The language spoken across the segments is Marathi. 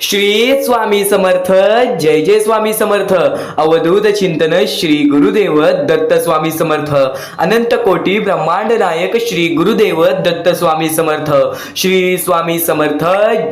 श्री स्वामी समर्थ. जय जय स्वामी समर्थ. अवधूत चिंतन श्री गुरुदेव दत्त स्वामी समर्थ. अनंत कोटी ब्रह्मांड नायक श्री गुरुदेव दत्त स्वामी समर्थ. श्री स्वामी समर्थ.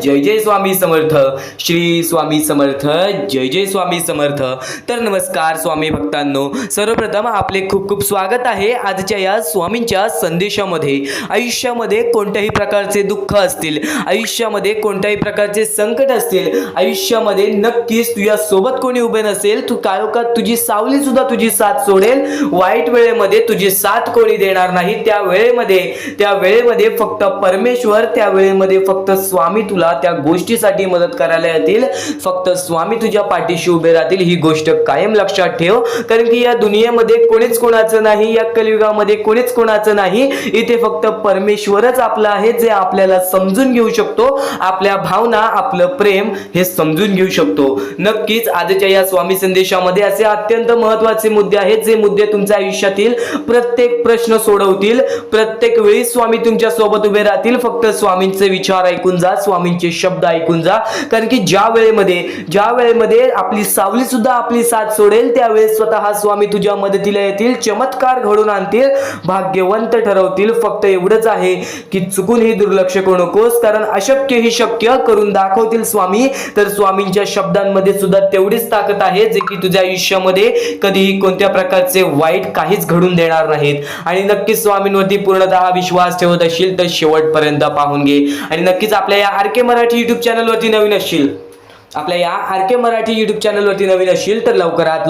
जय जय स्वामी समर्थ. श्री स्वामी समर्थ. जय जय स्वामी समर्थ. तर नमस्कार स्वामी भक्तांनो, सर्वप्रथम आपले खूप खूप स्वागत आहे आजच्या या स्वामींच्या संदेशामध्ये. आयुष्यामध्ये कोणत्याही प्रकारचे दुःख असतील, आयुष्यामध्ये कोणत्याही प्रकारचे संकट असतील, आयुष्यामध्ये नक्कीच तुझ्या सोबत कोणी उभे नसेल, तू काळोखात तुझी सावली सुद्धा तुझी साथ सोडेल, वाईट वेळेमध्ये तुझी साथ कोणी देणार नाही. त्या वेळेमध्ये फक्त परमेश्वर, त्या वेळेमध्ये फक्त स्वामी तुला त्या गोष्टीसाठी मदत करायला येतील. फक्त स्वामी तुझ्या पाठीशी उभे राहतील. ही गोष्ट कायम लक्षात ठेव, कारण की या दुनियेमध्ये कोणीच कोणाचं नाही, या कलियुगामध्ये कोणीच कोणाचं नाही. इथे फक्त परमेश्वरच आपला आहे, जे आपल्याला समजून घेऊ शकतो. आपल्या भावना, आपलं प्रेम हे समजून घेऊ शकतो. नक्कीच आजच्या या स्वामी संदेशामध्ये असे अत्यंत महत्त्वाचे मुद्दे आहेत, जे मुद्दे तुमच्या आयुष्यातील प्रत्येक प्रश्न सोडवतील. प्रत्येक वेळी स्वामी तुमच्या सोबत उभे राहतील. फक्त स्वामींचे विचार ऐकून जा, स्वामींचे शब्द ऐकून जा, कारण की ज्या वेळेमध्ये आपली सावली सुद्धा आपली साथ सोडेल, त्यावेळेस स्वतः स्वामी तुझ्या मदतीला येतील, चमत्कार घडून आणतील, भाग्यवंत ठरवतील. फक्त एवढंच आहे की चुकूनही दुर्लक्ष करू नकोस, कारण अशक्य ही शक्य करून दाखवतील स्वामी. तर स्वामींच्या शब्दांमध्ये सुद्धा तेवढीच ताकद आहे, जे की तुझ्या आयुष्यामध्ये कधीही कोणत्या प्रकारचे वाईट काहीच घडून देणार नाहीत. आणि नक्कीच स्वामींवरती पूर्णतः विश्वास ठेवत असशील तर शेवटपर्यंत पाहून घे. आणि नक्कीच आपल्या या आर के मराठी युट्यूब चॅनलवरती नवीन असशील, आपल्या या आर के मराठी युट्यूब चॅनलवरती नवीन असशील तर लवकरात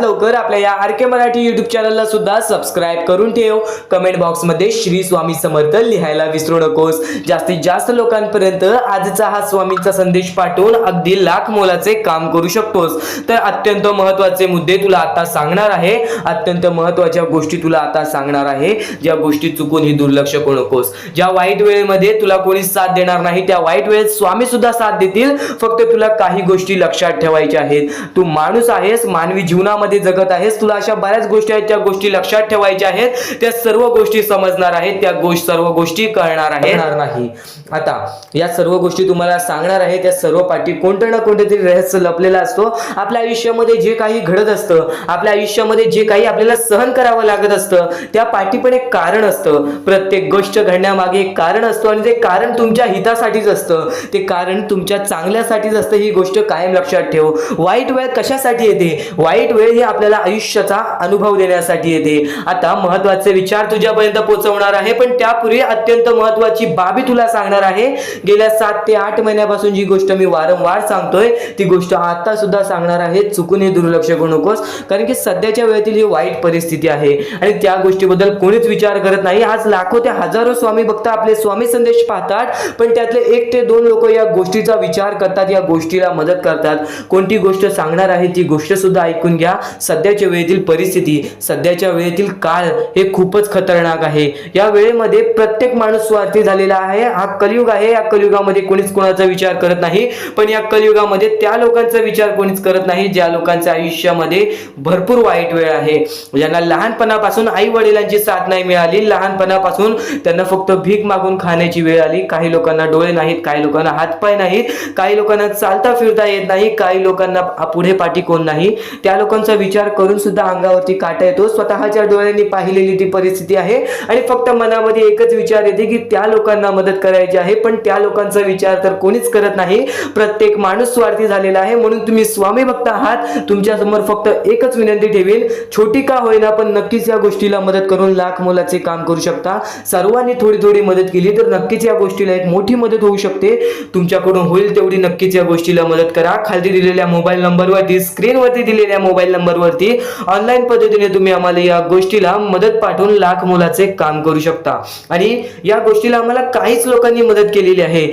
लवकर आपल्या या आर के मराठी युट्यूब चॅनलला सुद्धा सबस्क्राईब करून ठेव. कमेंट बॉक्समध्ये श्री स्वामी समर्थ लिहायला विसरू नकोस. जास्तीत जास्त लोकांपर्यंत आजचा हा स्वामींचा संदेश पाठवून अगदी लाख मोलाचे काम करू शकतोस. तर अत्यंत महत्त्वाचे मुद्दे तुला आता सांगणार आहे, अत्यंत महत्त्वाच्या गोष्टी तुला आता सांगणार आहे, ज्या गोष्टी चुकूनही दुर्लक्ष करू नकोस. ज्या वाईट वेळेमध्ये तुला कोणी साथ देणार नाही, त्या वाईट वेळेत स्वामी सुद्धा साथ देतील. फक्त तुला काही गोष्टी लक्षात ठेवायच्या आहेत. तू माणूस आहेस, मानवी जीवनामध्ये जगत आहेस, तुला अशा बऱ्याच गोष्टी आहेत, त्या गोष्टी लक्षात ठेवायच्या आहेत. त्या सर्व गोष्टी समजणार आहेत, त्या सर्व गोष्टी कळणार नाही. आता या सर्व गोष्टी तुम्हाला सांगणार आहे, त्या सर्व पाठी कोणतं ना कोणतंतरी रहस्य लपलेलं असतो. आपल्या आयुष्यामध्ये जे काही घडत असतं, आपल्या आयुष्यामध्ये जे काही आपल्याला सहन करावं लागत असतं, त्या पाठी पण एक कारण असतं. प्रत्येक गोष्ट घडण्यामागे एक कारण असतं, आणि ते कारण तुमच्या हितासाठीच असतं, ते कारण तुमच्या चांगल्यासाठीच असतं. ही गोष्ट कायम लक्षात ठेव. वाईट वेळ कशासाठी येते? वाईट वेळ ही आपल्याला आयुष्याचा अनुभव देण्यासाठी येते. आता महत्त्वाचे विचार तुझ्यापर्यंत पोहोचवणार आहे, पण त्यापूर्वी अत्यंत महत्त्वाची बाबी तुला सांगणार आहे. गेल्या 7 ते 8 महिन्यापासून जी गोष्ट मी वारंवार सांगतोय, ती गोष्ट आता सुद्धा सांगणार आहे. चुकूनही दुर्लक्ष करू नकोस, कारण की सध्याच्या वेळेतील ही वाईट परिस्थिती आहे आणि त्या गोष्टीबद्दल कोणीच विचार करत नाही. आज लाखो ते हजारो स्वामी भक्त आपले स्वामी संदेश पाहतात, पण त्यातले 1 ते 2 लोक या गोष्टीचा विचार करतात, या गोष्टीला मदत करतात. कोणती गोष्ट सांगणार आहे ती गोष्ट सुद्धा ऐकून घ्या. सध्याच्या वेळेतील परिस्थिती, सध्याच्या वेळेतील काळ हे खूपच खतरनाक आहे. या वेळेमध्ये प्रत्येक माणूस स्वार्थी झालेला आहे. हा कलियुग आहे, या कलियुगामध्ये कोणीच कोणाचा विचार करत नाही. पण या कलियुगामध्ये त्या लोकांचा विचार कोणीच करत नाही, ज्या लोकांच्या आयुष्यामध्ये भरपूर वाईट वेळ आहे, ज्यांना लहानपणापासून आई वडिलांची साथ नाही मिळाली, लहानपणापासून त्यांना फक्त भीक मागून खाण्याची वेळ आली. काही लोकांना डोळे नाहीत, काही लोकांना हातपाय नाहीत, काही लोकांना चालता फिरता येत नाही, काही लोकांना पुढे पाठी कोण नाही. त्या लोकांचा विचार करून सुद्धा अंगावरती काटा येतो. स्वतःच्या डोळ्यांनी पाहिलेली ती परिस्थिती आहे, आणि फक्त मनामध्ये एकच विचार येते की त्या लोकांना मदत करायची आहे, पण त्या लोकांचा विचार तर कोणीच करत नाही. प्रत्येक माणूस स्वार्थी झालेला आहे. म्हणून तुम्ही स्वामी भक्त आहात, तुमच्या समोर फक्त एकच विनंती ठेवीन, छोटी का होईना पण नक्कीच या गोष्टीला मदत करून लाख मोलाचे काम करू शकता. सर्वांनी थोडी थोडी मदत केली तर नक्कीच या गोष्टीला एक मोठी मदत होऊ शकते. तुमच्याकडून होईल तेवढी नक्कीच या गोष्टीला मदत करा. खाली दिलेल्या मोबाईल नंबरवरती, स्क्रीनवरती दिलेल्या मोबाईल नंबरवरती ऑनलाईन पद्धतीने तुम्ही आम्हाला या गोष्टीला मदत पाठवून लाख मोलाचे काम करू शकता. आणि या गोष्टीला आम्हाला काहीच लोकांनी मदत केलेली आहे.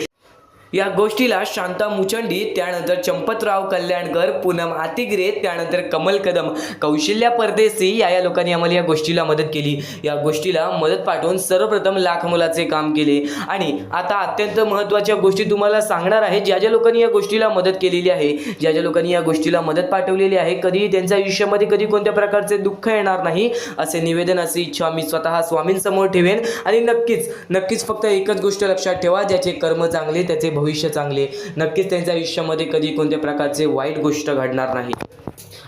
या गोष्टीला शांता मुचंडी, त्यानंतर चंपतराव कल्याणकर, पूनम आतिग्रे, त्यानंतर कमल कदम, कौशल्या परदेसी या लोकांनी आम्हाला या गोष्टीला मदत केली. या गोष्टीला मदत पाठवून सर्वप्रथम लाख मोलाचे काम केले. आणि आता अत्यंत महत्त्वाच्या गोष्टी तुम्हाला सांगणार आहे. ज्या ज्या लोकांनी या गोष्टीला मदत केलेली आहे, ज्या ज्या लोकांनी या गोष्टीला मदत पाठवलेली आहे, कधी त्यांच्या आयुष्यामध्ये कधी कोणत्या प्रकारचे दुःख येणार नाही, असे निवेदन, अशी इच्छा मी स्वतः स्वामींसमोर ठेवेन. आणि नक्कीच फक्त एकच गोष्ट लक्षात ठेवा, ज्याचे कर्म चांगले त्याचे भविष्य चांगले, नक्कीच त्यांच्या आयुष्यामध्ये कधी कोणत्या प्रकारचे वाईट गोष्ट घडणार नाही.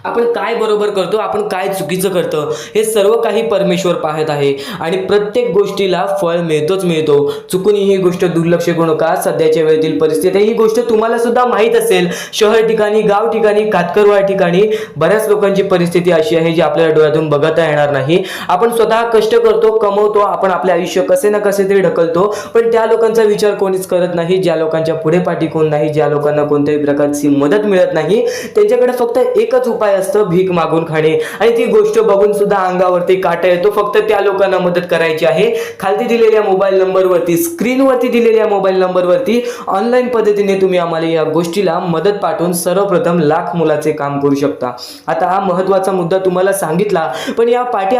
आपण काय बरोबर करतो, आपण काय चुकीचं करतो, हे सर्व काही परमेश्वर पाहत आहे आणि प्रत्येक गोष्टीला फळ मिळतो. चुकून ही गोष्ट दुर्लक्ष करू नका. सध्याच्या वेळेतील परिस्थिती ही गोष्ट तुम्हाला सुद्धा माहीत असेल. शहर ठिकाणी, गाव ठिकाणी, कातकरवाड ठिकाणी बऱ्याच लोकांची परिस्थिती अशी आहे जी आपल्याला डोळ्यातून बघता येणार नाही. आपण स्वतः कष्ट करतो, कमवतो, आपण आपले आयुष्य कसे ना कसे तरी ढकलतो, पण त्या लोकांचा विचार कोणीच करत नाही. ज्या लोकांच्या पुढे पाठी कोण नाही, ज्या लोकांना कोणत्याही प्रकारची मदत मिळत नाही, त्यांच्याकडे फक्त एकच उपाय असतं, भीक मागून खाणे. आणि ती गोष्ट बघून सुद्धा अंगावरती काटा येतो. फक्त त्या लोकांना मदत करायची आहे. खालती दिलेल्या मोबाईल नंबरवरती, स्क्रीनवरती दिलेल्या मोबाईल नंबरवरती ऑनलाईन पद्धतीने तुम्ही आम्हाला या गोष्टीला मदत पाठवून सर्वप्रथम लाख मोलाचे काम करू शकता. आता हा महत्त्वाचा मुद्दा तुम्हाला सांगितला, पण या पाठी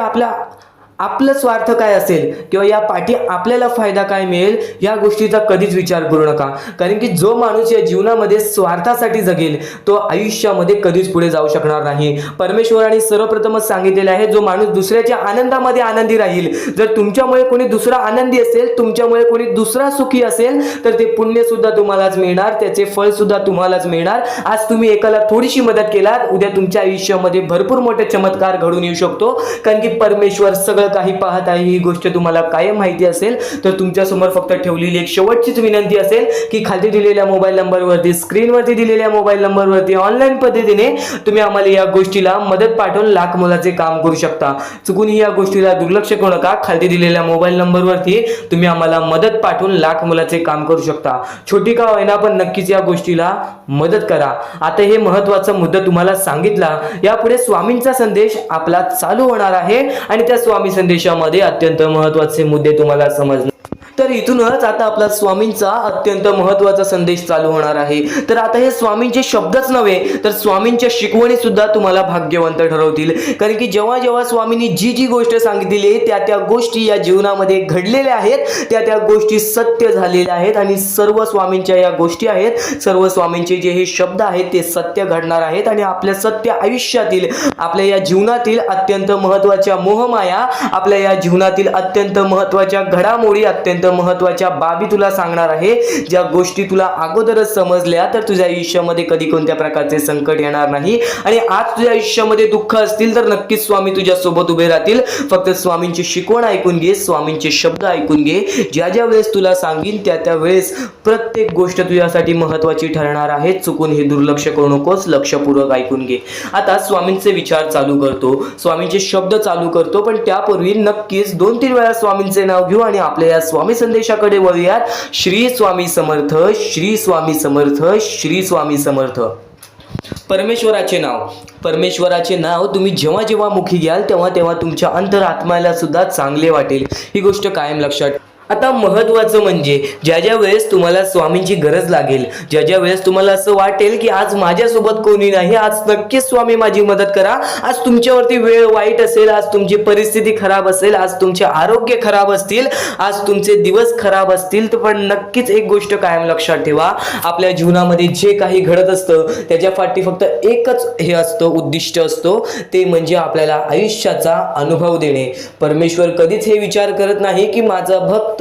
आपलं स्वार्थ काय असेल किंवा या पाठी आपल्याला फायदा काय मिळेल या गोष्टीचा कधीच विचार करू नका. कारण की जो माणूस या जीवनामध्ये स्वार्थासाठी जगेल तो आयुष्यामध्ये कधीच पुढे जाऊ शकणार नाही. परमेश्वराने सर्वप्रथमच सांगितलेले आहे, जो माणूस दुसऱ्याच्या आनंदामध्ये आनंदी राहील, जर तुमच्यामुळे कोणी दुसरा आनंदी असेल, तुमच्यामुळे कोणी दुसरा सुखी असेल, तर ते पुण्य सुद्धा तुम्हालाच मिळणार, त्याचे फळ सुद्धा तुम्हालाच मिळणार. आज तुम्ही एकाला थोडीशी मदत केलात, उद्या तुमच्या आयुष्यामध्ये भरपूर मोठे चमत्कार घडून येऊ शकतो. कारण की परमेश्वर सगळं काही पाहत आहे. ही गोष्ट तुम्हाला कायम माहिती असेल तर तुमच्या समोर फक्त ठेवलेली एक शेवटचीच विनंती असेल की खाली दिलेल्या मोबाईल नंबरवरती, स्क्रीनवरती दिलेल्या मोबाईल नंबरवरती ऑनलाईन पद्धतीने तुम्ही आम्हाला या गोष्टीला मदत पाठवून लाख मोलाचे काम करू शकता. चुकूनही या गोष्टीला दुर्लक्ष करू नका. खाली दिलेल्या मोबाईल नंबरवरती तुम्ही आम्हाला मदत पाठवून लाख मोलाचे काम करू शकता. छोटी का होईना पण नक्कीच या गोष्टीला मदत करा. आता हे महत्त्वाचा मुद्दा तुम्हाला सांगितला. यापुढे स्वामींचा संदेश आपला चालू होणार आहे आणि त्या स्वामी संदेशामध्ये अत्यंत महत्त्वाचे मुद्दे तुम्हाला समजले. तर इथूनच आता आपला स्वामींचा अत्यंत महत्त्वाचा संदेश चालू होणार आहे. तर आता हे स्वामींचे शब्दच नव्हे तर स्वामींच्या शिकवणी सुद्धा तुम्हाला भाग्यवंत ठरवतील. कारण की जेव्हा जेव्हा स्वामींनी जी गोष्ट सांगितलेली आहे त्या गोष्टी या जीवनामध्ये घडलेल्या आहेत, त्या गोष्टी सत्य झालेल्या आहेत आणि सर्व स्वामींच्या या गोष्टी आहेत, सर्व स्वामींचे जे हे शब्द आहेत ते सत्य घडणार आहेत आणि आपल्या सत्य आयुष्यातील, आपल्या या जीवनातील अत्यंत महत्त्वाच्या मोहमाया, आपल्या या जीवनातील अत्यंत महत्त्वाच्या घडामोडी, अत्यंत महत्त्वाच्या बाबी तुला सांगणार आहे. ज्या गोष्टी तुला अगोदरच समजल्या तर तुझ्या आयुष्यामध्ये कधी कोणत्या प्रकारचे संकट येणार नाही. आणि आज तुझ्या आयुष्यामध्ये दुःख असतील तर नक्कीच स्वामी तुझ्या सोबत उभे राहतील. फक्त स्वामींची शिकवण ऐकून घे, स्वामींचे शब्द ऐकून घे. ज्या वेळेस तुला सांगीन त्या वेळेस प्रत्येक गोष्ट तुझ्यासाठी महत्त्वाची ठरणार आहे. चुकून हे दुर्लक्ष करू नकोस, लक्षपूर्वक ऐकून घे. आता स्वामींचे विचार चालू करतो, स्वामींचे शब्द चालू करतो, पण त्यापूर्वी नक्कीच 2-3 वेळा स्वामींचे नाव घेऊ आणि आपल्या या स्वामी संदेशाकडे वळूयात. श्री स्वामी समर्थ, श्री स्वामी समर्थ, श्री स्वामी समर्थ. परमेश्वराचे नाव तुम्ही जेव्हा जेव्हा मुखी घ्याल तेव्हा तुमच्या अंतरात्म्याला सुद्धा चांगले वाटेल. ही गोष्ट कायम लक्षात. आता महत्त्वाचं म्हणजे ज्या वेळेस तुम्हाला स्वामींची गरज लागेल, ज्या वेळेस तुम्हाला असं वाटेल की आज माझ्यासोबत कोणी नाही, आज नक्कीच स्वामी माझी मदत करा, आज तुमच्यावरती वेळ वाईट असेल, आज तुमची परिस्थिती खराब असेल, आज तुमचे आरोग्य खराब असतील, आज तुमचे दिवस खराब असतील, तर पण नक्कीच एक गोष्ट कायम लक्षात ठेवा. आपल्या जीवनामध्ये जे काही घडत असतं त्याच्या पाठी फक्त एकच हे असतं, उद्दिष्ट असतो, ते म्हणजे आपल्याला आयुष्याचा अनुभव देणे. परमेश्वर कधीच हे विचार करत नाही की माझा भक्त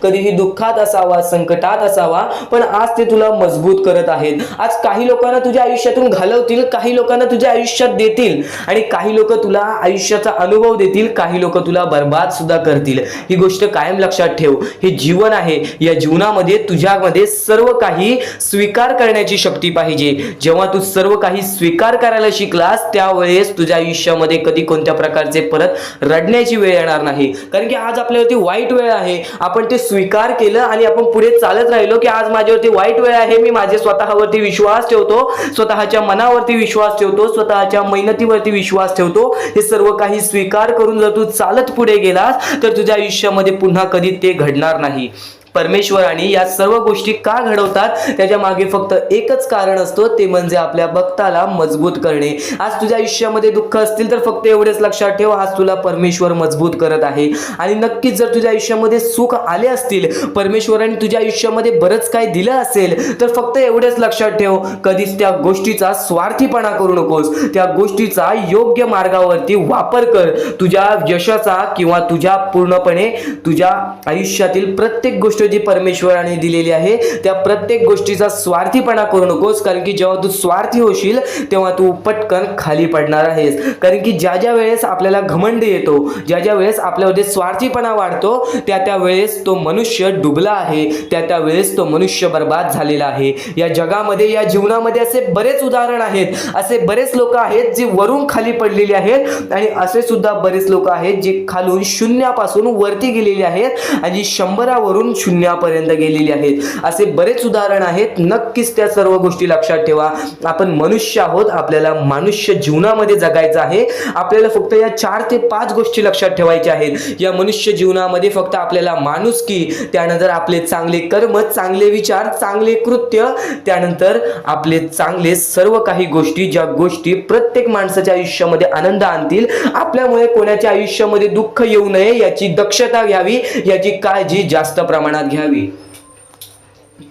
कधीही दुःखात असावा, संकटात असावा, पण आज ते तुला मजबूत करत आहेत. आज काही लोकांना तुझ्या आयुष्यातून घालवतील, काही लोकांना तुझ्या आयुष्यात देतील आणि काही लोक तुला आयुष्याचा अनुभव देतील, काही लोक तुला बर्बाद सुद्धा करतील. ही गोष्ट कायम लक्षात ठेव. हे जीवन आहे, या जीवनामध्ये तुझ्यामध्ये सर्व काही स्वीकार करण्याची शक्ती पाहिजे. जेव्हा तू सर्व काही स्वीकार करायला शिकलास त्यावेळेस तुझ्या आयुष्यामध्ये कधी कोणत्या प्रकारचे परत रडण्याची वेळ येणार नाही. कारण की आज आपल्यावरती वाईट वेळ आहे, आपण ते स्वीकार केलं आणि आपण पुढे चालत राहिलो की आज माझ्यावरती वाईट वेळ आहे, मी माझे स्वतःवरती विश्वास ठेवतो, स्वतःच्या मनावरती विश्वास ठेवतो, स्वतःच्या मेहनतीवरती विश्वास ठेवतो. हे सर्व काही स्वीकार करून जर तू चालत पुढे गेलास तर तुझ्या आयुष्यामध्ये पुन्हा कधी ते घडणार नाही. परमेश्वराने या सर्व गोष्टी का घडवतात त्याच्या मागे फक्त एकच कारण असतो, ते म्हणजे आपल्या भक्ताला मजबूत करणे. आज तुझ्या आयुष्यामध्ये दुःख असतील तर फक्त एवढेच लक्षात ठेव, आज तुला परमेश्वर मजबूत करत आहे. आणि नक्कीच जर तुझ्या आयुष्यामध्ये सुख आले असतील, परमेश्वराने तुझ्या आयुष्यामध्ये बरंच काही दिलं असेल, तर फक्त एवढेच लक्षात ठेव, कधीच त्या गोष्टीचा स्वार्थीपणा करू नकोस. त्या गोष्टीचा योग्य मार्गावरती वापर कर. तुझ्या यशाचा किंवा तुझ्या पूर्णपणे तुझ्या आयुष्यातील प्रत्येक गोष्ट गोष्ट जी परमेश्वराने दिलेली आहे त्या प्रत्येक गोष्टीचा स्वार्थीपणा करू नकोस, कारण की जेव्हा तू स्वार्थी होशील तेव्हा तू पटकन खाली पडणार आहेस. कारण की ज्या ज्या वेळेस आपल्याला घमंड येतो, ज्या ज्या वेळेस आपल्यामध्ये स्वार्थीपणा वाढतो, त्या वेळेस तो मनुष्य डुबला आहे, त्या वेळेस तो मनुष्य बर्बाद झालेला आहे. या जगामध्ये, या जीवनामध्ये असे बरेच उदाहरण आहेत, असे बरेच लोक आहेत जे वरून खाली पडलेले आहेत आणि असे सुद्धा बरेच लोक आहेत जे खालून शून्यापासून वरती गेलेले आहेत आणि 100 वरून शून्यापर्यंत गेलेले आहेत. असे बरेच उदाहरण आहेत. नक्कीच त्या सर्व गोष्टी लक्षात ठेवा. आपण मनुष्य आहोत, आपल्याला मनुष्य जीवनामध्ये जगायचं आहे. आपल्याला फक्त या 4 ते 5 गोष्टी लक्षात ठेवायच्या आहेत. या मनुष्य जीवनामध्ये फक्त आपल्याला माणुसकी, त्यानंतर आपले चांगले कर्म, चांगले विचार, चांगले कृत्य, त्यानंतर आपले चांगले सर्व काही गोष्टी, ज्या गोष्टी प्रत्येक माणसाच्या आयुष्यामध्ये आनंद आणतील, आपल्यामुळे कोणाच्या आयुष्यामध्ये दुःख येऊ नये याची दक्षता घ्यावी, याची काळजी जास्त प्रमाणात घ्यावी.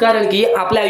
कारण की आपल्या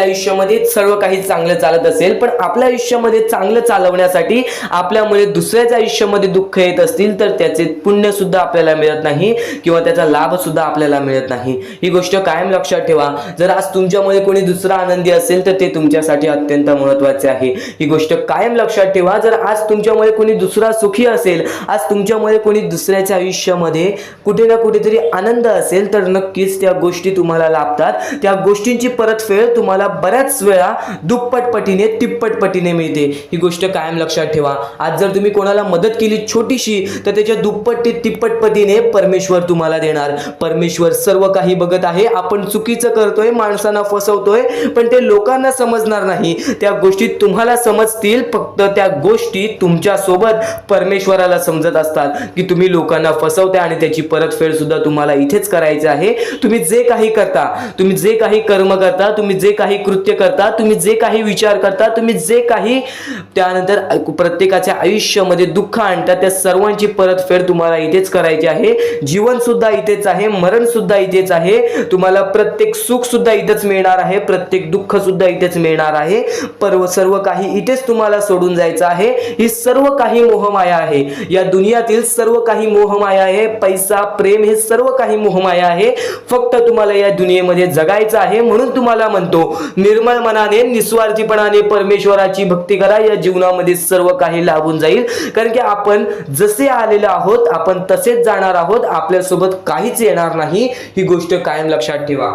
आयुष्यामध्ये सर्व काही चांगलं चालत असेल, पण आपल्या आयुष्यामध्ये चांगलं चालवण्यासाठी आपल्यामुळे दुसऱ्याच्या आयुष्यामध्ये दुःख येत असतील तर त्याचे पुण्य सुद्धा आपल्याला मिळत नाही किंवा त्याचा लाभ सुद्धा आपल्याला मिळत नाही. ही गोष्ट कायम लक्षात ठेवा. जर आज तुमच्यामुळे कोणी दुसरा आनंदी असेल तर ते तुमच्यासाठी अत्यंत महत्त्वाचे आहे. ही गोष्ट कायम लक्षात ठेवा. जर आज तुमच्यामुळे कोणी दुसरा सुखी असेल, आज तुमच्यामुळे कोणी दुसऱ्याच्या आयुष्यामध्ये कुठे ना कुठेतरी आनंद असेल तर नक्कीच त्या गोष्टी तुम्हाला लाभतात. त्या गोष्टींची परतफेड तुम्हाला बऱ्याच वेळा दुप्पट पटीने, तिप्पट पटीने मिळते. ही गोष्ट कायम लक्षात ठेवा. आज जर तुम्ही कोणाला मदत केली छोटीशी तर त्याच्या दुप्पट ते तिप्पट पटीने परमेश्वर तुम्हाला देणार. परमेश्वर सर्व काही बघत आहे. आपण चुकीचं करतोय, माणसांना फसवतोय, पण ते लोकांना समजणार नाही. त्या गोष्टी तुम्हाला समजतील. फक्त त्या गोष्टी तुमच्या सोबत परमेश्वराला समजत असतात की तुम्ही लोकांना फसवताय आणि त्याची परतफेड सुद्धा तुम्हाला इथेच करायची आहे. तुम्ही जे काही करता, तुम्ही जे काही कर्म करता, तुम्ही जे काही कृत्य करता, तुम्ही जे काही विचार करता, तुम्ही जे काही त्यानंतर प्रत्येकाच्या आयुष्यामध्ये दुःख आणता, त्या सर्वांची परतफेड तुम्हाला इथेच करायची आहे. जीवन सुद्धा इथेच आहे, मरण सुद्धा इथेच आहे. तुम्हाला प्रत्येक सुख सुद्धा इथेच मिळणार आहे, प्रत्येक दुःख सुद्धा इथेच मिळणार आहे. सर्व काही इथेच तुम्हाला सोडून जायचं आहे. ही सर्व काही मोहमाया आहे. या दुनियातील सर्व काही मोहमाया आहे. पैसा, प्रेम हे सर्व काही मोहमाया आहे. फक्त तुम्हाला या दुनियेमध्ये जगायचं आहे. म्हणून तुम्हाला म्हणतो, निर्मळ मनाने, निस्वार्थीपणाने परमेश्वराची भक्ती करा. या जीवनामध्ये सर्व काही लाभून जाईल. कारण की आपण जसे आलेलो आहोत आपण तसेच जाणार आहोत. आपल्यासोबत काहीच येणार नाही. ही गोष्ट कायम लक्षात ठेवा.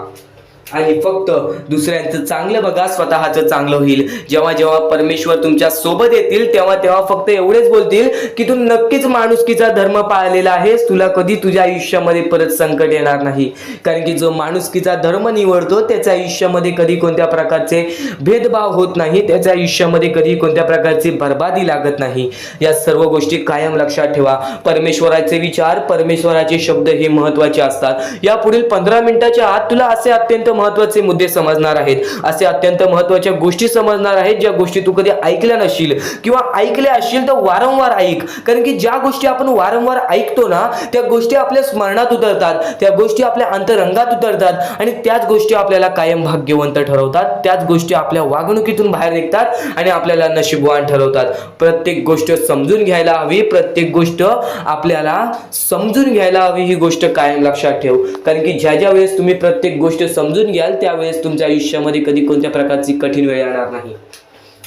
आणि फक्त दुसऱ्यांचं चांगलं बघा, स्वतःचं चांगलं होईल. जेव्हा जेव्हा परमेश्वर तुमच्या सोबत येतील तेव्हा फक्त एवढेच बोलतील की तू नक्कीच माणुसकीचा धर्म पाळलेला आहेस, तुला कधी तुझ्या आयुष्यामध्ये परत संकट येणार नाही. कारण की जो माणुसकीचा धर्म निवडतो त्याच्या आयुष्यामध्ये कधी कोणत्या प्रकारचे भेदभाव होत नाही, त्याच्या आयुष्यामध्ये कधी कोणत्या प्रकारची बर्बादी लागत नाही. या सर्व गोष्टी कायम लक्षात ठेवा. परमेश्वराचे विचार, परमेश्वराचे शब्द हे महत्त्वाचे असतात. या पुढील 15 मिनिटाच्या आत तुला असे अत्यंत महत्त्वाचे मुद्दे समजणार आहेत, असे अत्यंत महत्त्वाच्या गोष्टी समजणार आहेत ज्या गोष्टी तू कधी ऐकल्या नशील किंवा ऐकल्या असशील तर वारंवार ऐक. कारण की ज्या गोष्टी आपण वारंवार ऐकतो ना त्या गोष्टी आपल्या स्मरणात उतरतात, त्या गोष्टी आपल्या अंतरंगात उतरतात आणि त्याच गोष्टी आपल्याला कायम भाग्यवंत ठरवतात. त्याच गोष्टी आपल्या वागणुकीतून बाहेर निघतात आणि आपल्याला नशीबवान ठरवतात. प्रत्येक गोष्ट समजून घ्यायला हवी, प्रत्येक गोष्ट आपल्याला समजून घ्यायला हवी. ही गोष्ट कायम लक्षात ठेव. कारण की ज्या ज्या वेळेस तुम्ही प्रत्येक गोष्ट समजून घ्याल त्यावेळेस तुमच्या आयुष्यामध्ये कधी कोणत्या प्रकारची कठीण वेळ येणार नाही.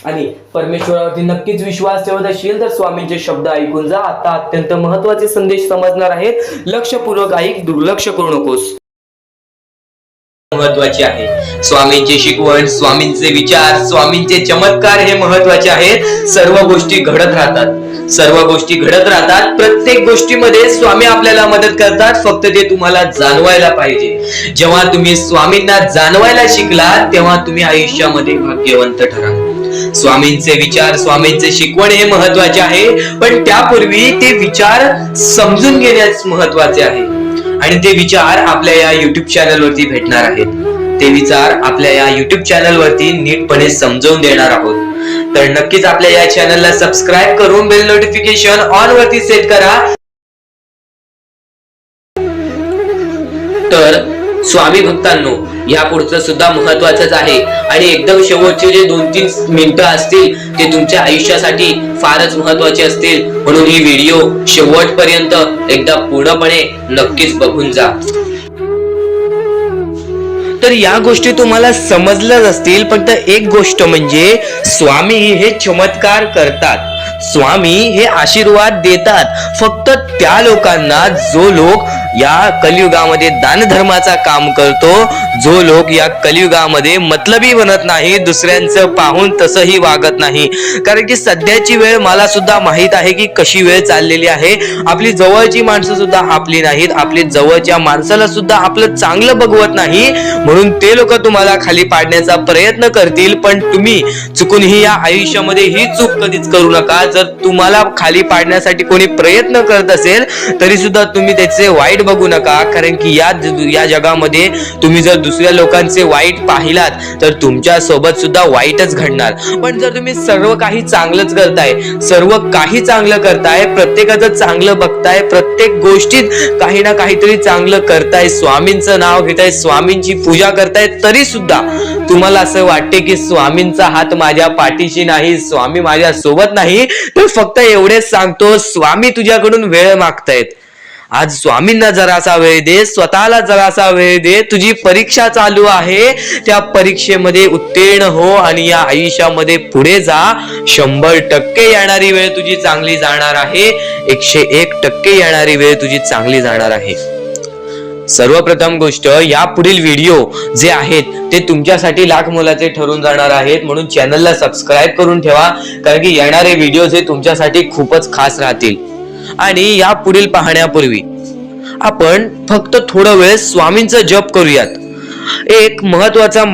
आणि परमेश्वरावरती नक्कीच विश्वास ठेवत असेल तर स्वामींचे शब्द ऐकून जा. आता अत्यंत महत्त्वाचे संदेश समजणार आहेत. लक्षपूर्वक ऐक, दुर्लक्ष करू नकोस. महत्वाचे आहे स्वामींची शिकवण, स्वामींचे विचार, स्वामींचे चमत्कार हे महत्वाचे आहेत. सर्व गोष्टी घडत राहतात, सर्व गोष्टी घडत राहतात. प्रत्येक गोष्टीमध्ये स्वामी आपल्याला मदत करतात. फक्त ते तुम्हाला जाणवायला पाहिजे. जेव्हा तुम्ही स्वामींना जाणवायला शिकला तेव्हा तुम्ही आयुष्यामध्ये भाग्यवंत ठरा. स्वामींचे विचार, स्वामींचे शिकवण हे महत्वाचे आहे, पण त्यापूर्वी ते विचार समजून घेण्यास महत्वाचे आहे. आणि ते विचार आपल्या या युट्यूब चॅनल वरती भेटणार आहेत. ते विचार आपल्या या युट्यूब चॅनल वरती नीटपणे समजावून देणार आहोत. तर नक्कीच आपल्या या चॅनलला सबस्क्राईब करून बेल नोटिफिकेशन ऑन वरती सेट करा. तर स्वामी भक्तांनो, या पुढचं सुद्धा महत्वाचंच आहे आणि एकदम शेवटचे जे 2-3 मिनिटं असतील ते तुमच्या आयुष्यासाठी फारच महत्वाचे असतील. म्हणून ही व्हिडिओ शेवटपर्यंत एकदा पूर्णपणे नक्कीच बघून जा. तर या गोष्टी तुम्हाला समजल्याच असतील. फक्त एक गोष्ट म्हणजे स्वामी हे चमत्कार करतात, स्वामी हे आशीर्वाद देतात फक्त त्या लोकांना जो लोक या कलियुगामध्ये दानधर्माचा काम करतो, जो लोक या कलियुगामध्ये मतलबी बनत नाही, दुसऱ्यांचं पाहून तसंही वागत नाही. कारण की सध्याची वेळ मला सुद्धा माहित आहे की कशी वेळ चाललेली आहे. आपली जवळची माणसं सुद्धा आपली नाहीत, आपली जवळच्या माणसाला सुद्धा आपलं चांगलं बघवत नाही, म्हणून ते लोक तुम्हाला खाली पाडण्याचा प्रयत्न करतील. पण तुम्ही चुकूनही या आयुष्यामध्ये ही चूक कधीच करू नका. जर तुम्हाला खाली पाडण्यासाठी कोणी प्रयत्न करत असेल तरी सुद्धा तुम्ही त्याचे वाईट बघू नका. कारण की या जगामध्ये तुम्ही जर दुसऱ्या लोकांचे वाईट पाहिलात तर तुमच्या सोबत सुद्धा वाईटच घडणार. पण जर तुम्ही सर्व काही चांगलंच करताय, सर्व काही चांगलं करताय, प्रत्येकाचं चांगलं बघताय, प्रत्येक गोष्टीत काही ना काहीतरी चांगलं करताय, स्वामींचं नाव घेताय, स्वामींची पूजा करताय, तरी सुद्धा तुम्हाला असं वाटते की स्वामींचा हात माझ्या पाठीशी नाही, स्वामी माझ्या सोबत नाही, तर फक्त एवढेच सांगतो, स्वामी तुझ्याकडून वेळ मागतायत. आज स्वामींना जरासा वेळ दे, स्वतःला जरासा वेळ दे. तुझी परीक्षा चालू आहे, त्या परीक्षेमध्ये उत्तीर्ण हो आणि या आयुष्यामध्ये पुढे जा. 100% येणारी वेळ तुझी चांगली जाणार आहे, 101% येणारी वेळ तुझी चांगली जाणार आहे. सर्वप्रथम गोष्ट, या पुढील व्हिडिओ जे आहेत ते तुमच्यासाठी लाख मोलाचे ठरून जाणार आहेत, म्हणून चॅनलला सबस्क्राईब करून ठेवा. कारण की येणारे व्हिडिओ जे तुमच्यासाठी खूपच खास राहतील. आणि या पुढील पाहण्यापूर्वी आपण फक्त थोडा वेळ स्वामींचा जप करूयात. एक महत्वाचा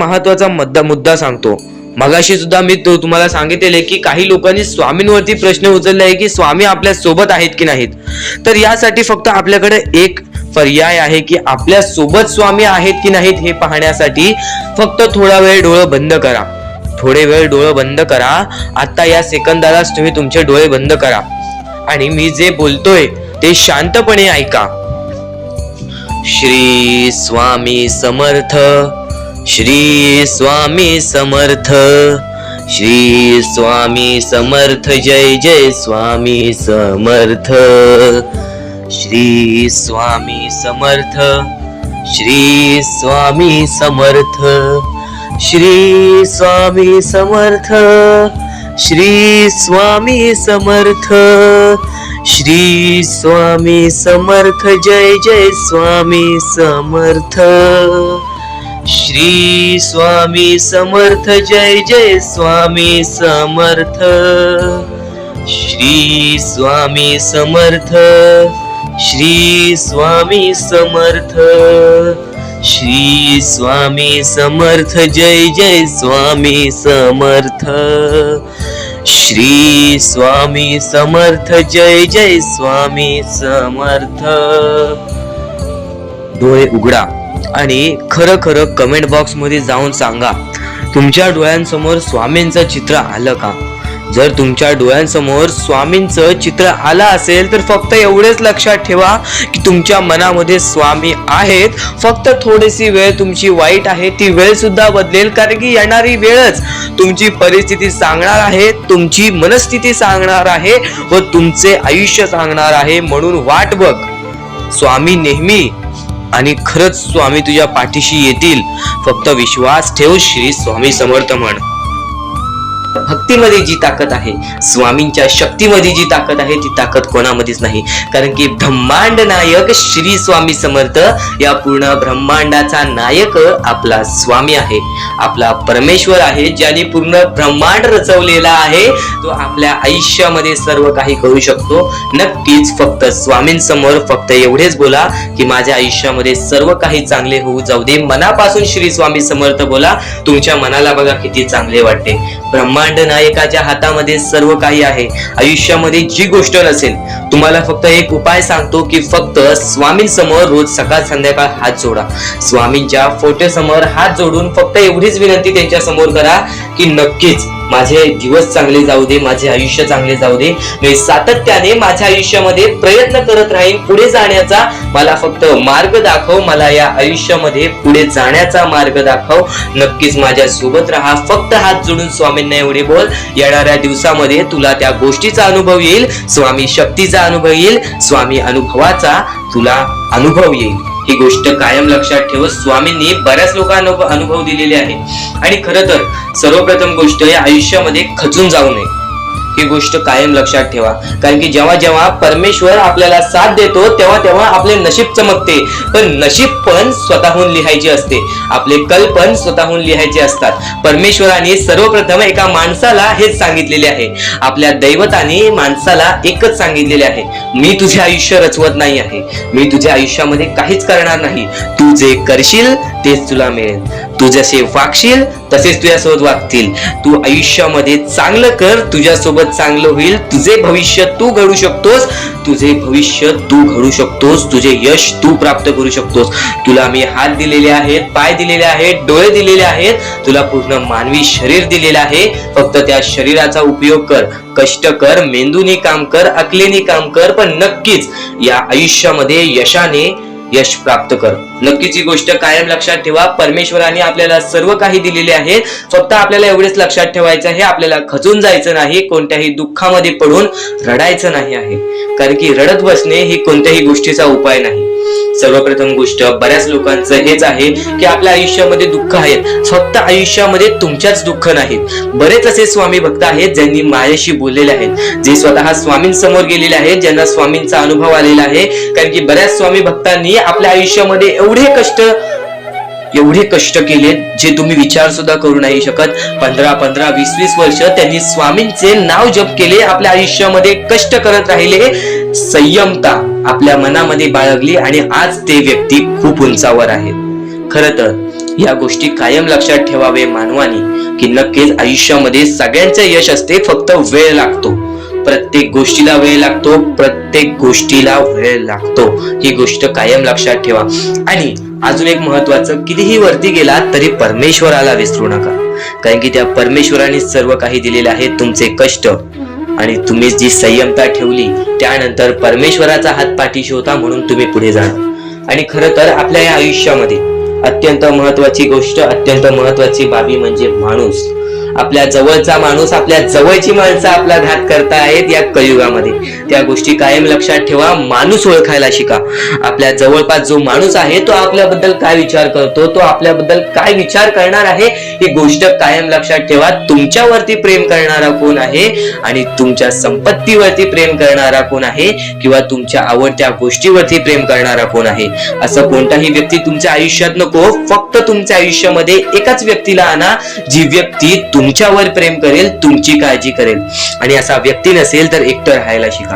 मुद्दा सांगतो. मगाशी सुद्धा मी तुम्हाला सांगितले की काही लोकांनी स्वामींवरती प्रश्न उचलले आहे की स्वामी आपल्या सोबत आहेत की नाहीत. तर यासाठी फक्त आपल्याकडे एक पर्याय आहे की आपल्या सोबत स्वामी आहेत की नाहीत हे पाहण्यासाठी फक्त थोडा वेळ डोळे बंद करा. थोडे वेळ डोळे बंद करा. आता या सेकंदालाच तुम्ही तुमचे डोळे बंद करा आणि मी जे बोलतोय ते शांतपणे ऐका. श्री स्वामी समर्थ, श्री स्वामी समर्थ, श्री स्वामी समर्थ, जय जय स्वामी समर्थ. श्री स्वामी समर्थ, श्री स्वामी समर्थ, श्री स्वामी समर्थ, श्री स्वामी समर्थ, श्री स्वामी समर्थ, जय जय स्वामी समर्थ. श्री स्वामी समर्थ, जय जय स्वामी समर्थ. श्री स्वामी समर्थ, श्री स्वामी समर्थ, श्री स्वामी समर्थ, जय जय स्वामी समर्थ. श्री स्वामी समर्थ, जय जय स्वामी समर्थ. डोळे उघडा आणि खरं खरं कमेंट बॉक्स मध्ये जाऊन सांगा, तुमच्या डोळ्यांसमोर स्वामींचं चित्र आलं का? जर तुमच्या डोळ्यांसमोर स्वामींचं चित्र आलं असेल तर फक्त एवढेच लक्षात ठेवा की तुमच्या मनामध्ये स्वामी आहेत. फक्त थोडीशी वेळ तुमची वाईट आहे, ती वेळ सुद्धा बदलेल. कारण की येणारी वेळच तुमची परिस्थिती सांगणार आहे, तुमची मनस्थिती सांगणार आहे व तुमचे आयुष्य सांगणार आहे. म्हणून वाट बघ, स्वामी नेहमी आणि खरंच स्वामी तुझ्या पाठीशी येतील. फक्त विश्वास ठेव. श्री स्वामी समर्थ म्हण. भक्तीमध्ये जी ताकद आहे, स्वामींच्या शक्तीमध्ये जी ताकद आहे, ती ताकद कोणामध्येच नाही. कारण की ब्रह्मांड नायक श्री स्वामी समर्थ, या पूर्ण ब्रह्मांडाचा नायक आपला स्वामी आहे, आपला परमेश्वर आहे, ज्याने पूर्ण ब्रह्मांड रचवलेला आहे. तो आपल्या आयुष्यामध्ये सर्व काही करू शकतो. नक्कीच फक्त स्वामींसमोर फक्त एवढेच बोला की माझ्या आयुष्यामध्ये सर्व काही चांगले होऊ जाऊ दे. मनापासून श्री स्वामी समर्थ बोला. तुमच्या मनाला बघा किती चांगले वाटते. ब्रह्मांड नायकाच्या हातामध्ये सर्व काही आहे. आयुष्यामध्ये जी गोष्ट नसेल, तुम्हाला फक्त एक उपाय सांगतो की फक्त स्वामींसमोर रोज सकाळ संध्याकाळ हात जोडा. स्वामींच्या फोटो समोर हात जोडून फक्त एवढीच विनंती त्यांच्या समोर करा की नक्कीच माझे दिवस चांगले जाऊ दे, माझे आयुष्य चांगले जाऊ दे. मी सातत्याने माझ्या आयुष्यामध्ये प्रयत्न करत राहीन पुढे जाण्याचा. मला फक्त मार्ग दाखव, मला या आयुष्यामध्ये पुढे जाण्याचा मार्ग दाखव. नक्कीच माझ्या सोबत राहा. फक्त हात जोडून स्वामींना एवढे बोल. येणाऱ्या दिवसामध्ये तुला त्या गोष्टीचा अनुभव येईल, स्वामी शक्तीचा अनुभव येईल, स्वामी अनुभवाचा तुला अनुभव येईल. ही गोष्ट कायम लक्षात ठेव. स्वामींनी बऱ्याच लोकांना अनुभव दिलेले आहे. आणि खरं तर सर्वप्रथम गोष्ट या आयुष्यामध्ये खचून जाऊ नये, ही गोष्ट कायम लक्षात ठेवा. कारण की जेव्हा जेव्हा परमेश्वर आपल्याला साथ देतो तेव्हा तेव्हा आपले नशीब चमकते. पण नशीब पण स्वतःहून लिहायचे असते, आपले कल पण स्वतःहून लिहायचे असतात. परमेश्वराने सर्वप्रथम एका माणसाला हेच सांगितलेले आहे, आपल्या दैवताने माणसाला एकच सांगितलेले आहे, मी तुझे आयुष्य रचवत नाही आहे, मी तुझ्या आयुष्यामध्ये काहीच करणार नाही, तू जे करशील तेच तुला मिळेल, तू जसे वागशील तसेच तुझ्यासोबत वागतील, तू आयुष्यामध्ये चांगलं कर, तुझ्यासोबत चांगलं होईल, तुझे भविष्य तू घडू शकतोस, तुझे भविष्य तू घडू शकतोस, तुझे यश तू प्राप्त करू शकतोस. तुला मी हात दिलेले आहेत, पाय दिलेले आहेत, डोळे दिलेले आहेत, तुला पूर्ण मानवी शरीर दिलेलं आहे. फक्त त्या शरीराचा उपयोग कर, कष्ट कर, मेंदूने काम कर, अकलेने काम कर, पण नक्कीच या आयुष्यामध्ये यशाने यश प्राप्त कर. नक्कीच ही गोष्ट कायम लक्षात ठेवा. परमेश्वराने आपल्याला सर्व काही दिलेले आहे. फक्त आपल्याला एवढेच लक्षात ठेवायचं आहे, आपल्याला खचून जायचं नाही, कोणत्याही दुःखामध्ये पडून रडायचं नाही आहे. कारण की रडत बसणे ही कोणत्याही गोष्टीचा उपाय नाही. सर्वप्रथम गोष्ट बऱ्याच लोकांचं हेच आहे की आपल्या आयुष्यामध्ये दुःख आहेत, फक्त आयुष्यामध्ये तुमच्याच दुःख नाहीत. बरेच असे स्वामी भक्त आहेत ज्यांनी माझ्याशी बोललेले आहेत, जे स्वतः स्वामींसमोर गेलेले आहेत, ज्यांना स्वामींचा अनुभव आलेला आहे. कारण की बऱ्याच स्वामी भक्तांनी आपल्या आयुष्यामध्ये एवढे कष्ट केले जे तुम्ही विचार सुद्धा करू नाही शकत. 15-15, 20-20 वर्ष त्यांनी स्वामींचे नाव जप केले, आपल्या आयुष्यामध्ये कष्ट करत राहिले, संयमता आपल्या मनामध्ये बाळगली आणि आज ते व्यक्ती खूप उंचावर आहेत. खरं तर या गोष्टी कायम लक्षात ठेवावे मानवानी की नक्कीच आयुष्यामध्ये सगळ्यांचं यश असते, फक्त वेळ लागतो. प्रत्येक गोष्टीला वेळ लागतो, प्रत्येक गोष्टीला वेळ लागतो, ही गोष्ट कायम लक्षात ठेवा. आणि अजून एक महत्वाचं, कितीही वरती गेला तरी परमेश्वराला विसरू नका. कारण की त्या परमेश्वराने सर्व काही दिलेले आहे. तुमचे कष्ट आणि तुम्ही जी संयमता ठेवली त्यानंतर परमेश्वराचा हात पाठीशी होता म्हणून तुम्ही पुढे जाणार. आणि खरं तर आपल्या या आयुष्यामध्ये अत्यंत महत्वाची गोष्ट, अत्यंत महत्वाची बाबी म्हणजे माणूस. आपल्या जवळचा माणूस, आपल्या जवळची माणसं आपला घात करतायत या कलियुगामध्ये. त्या गोष्टी कायम लक्षात ठेवा. माणूस ओळखायला शिका. आपल्या जवळपास जो माणूस आहे तो आपल्याबद्दल काय विचार करतो, तो आपल्याबद्दल काय विचार करणार आहे, ही गोष्ट कायम लक्षात ठेवा. तुमच्यावरती प्रेम करणारा कोण आहे आणि तुमच्या संपत्तीवरती प्रेम करणारा कोण आहे किंवा तुमच्या आवडत्या गोष्टीवरती प्रेम करणारा कोण आहे, असं कोणताही व्यक्ती तुमच्या आयुष्यात नको. फक्त तुमच्या आयुष्यामध्ये एकाच व्यक्तीला आणा, जी व्यक्ती तुमच्यावर प्रेम करेल, तुमची काळजी करेल. आणि असा व्यक्ती नसेल तर एकटं राहायला शिका.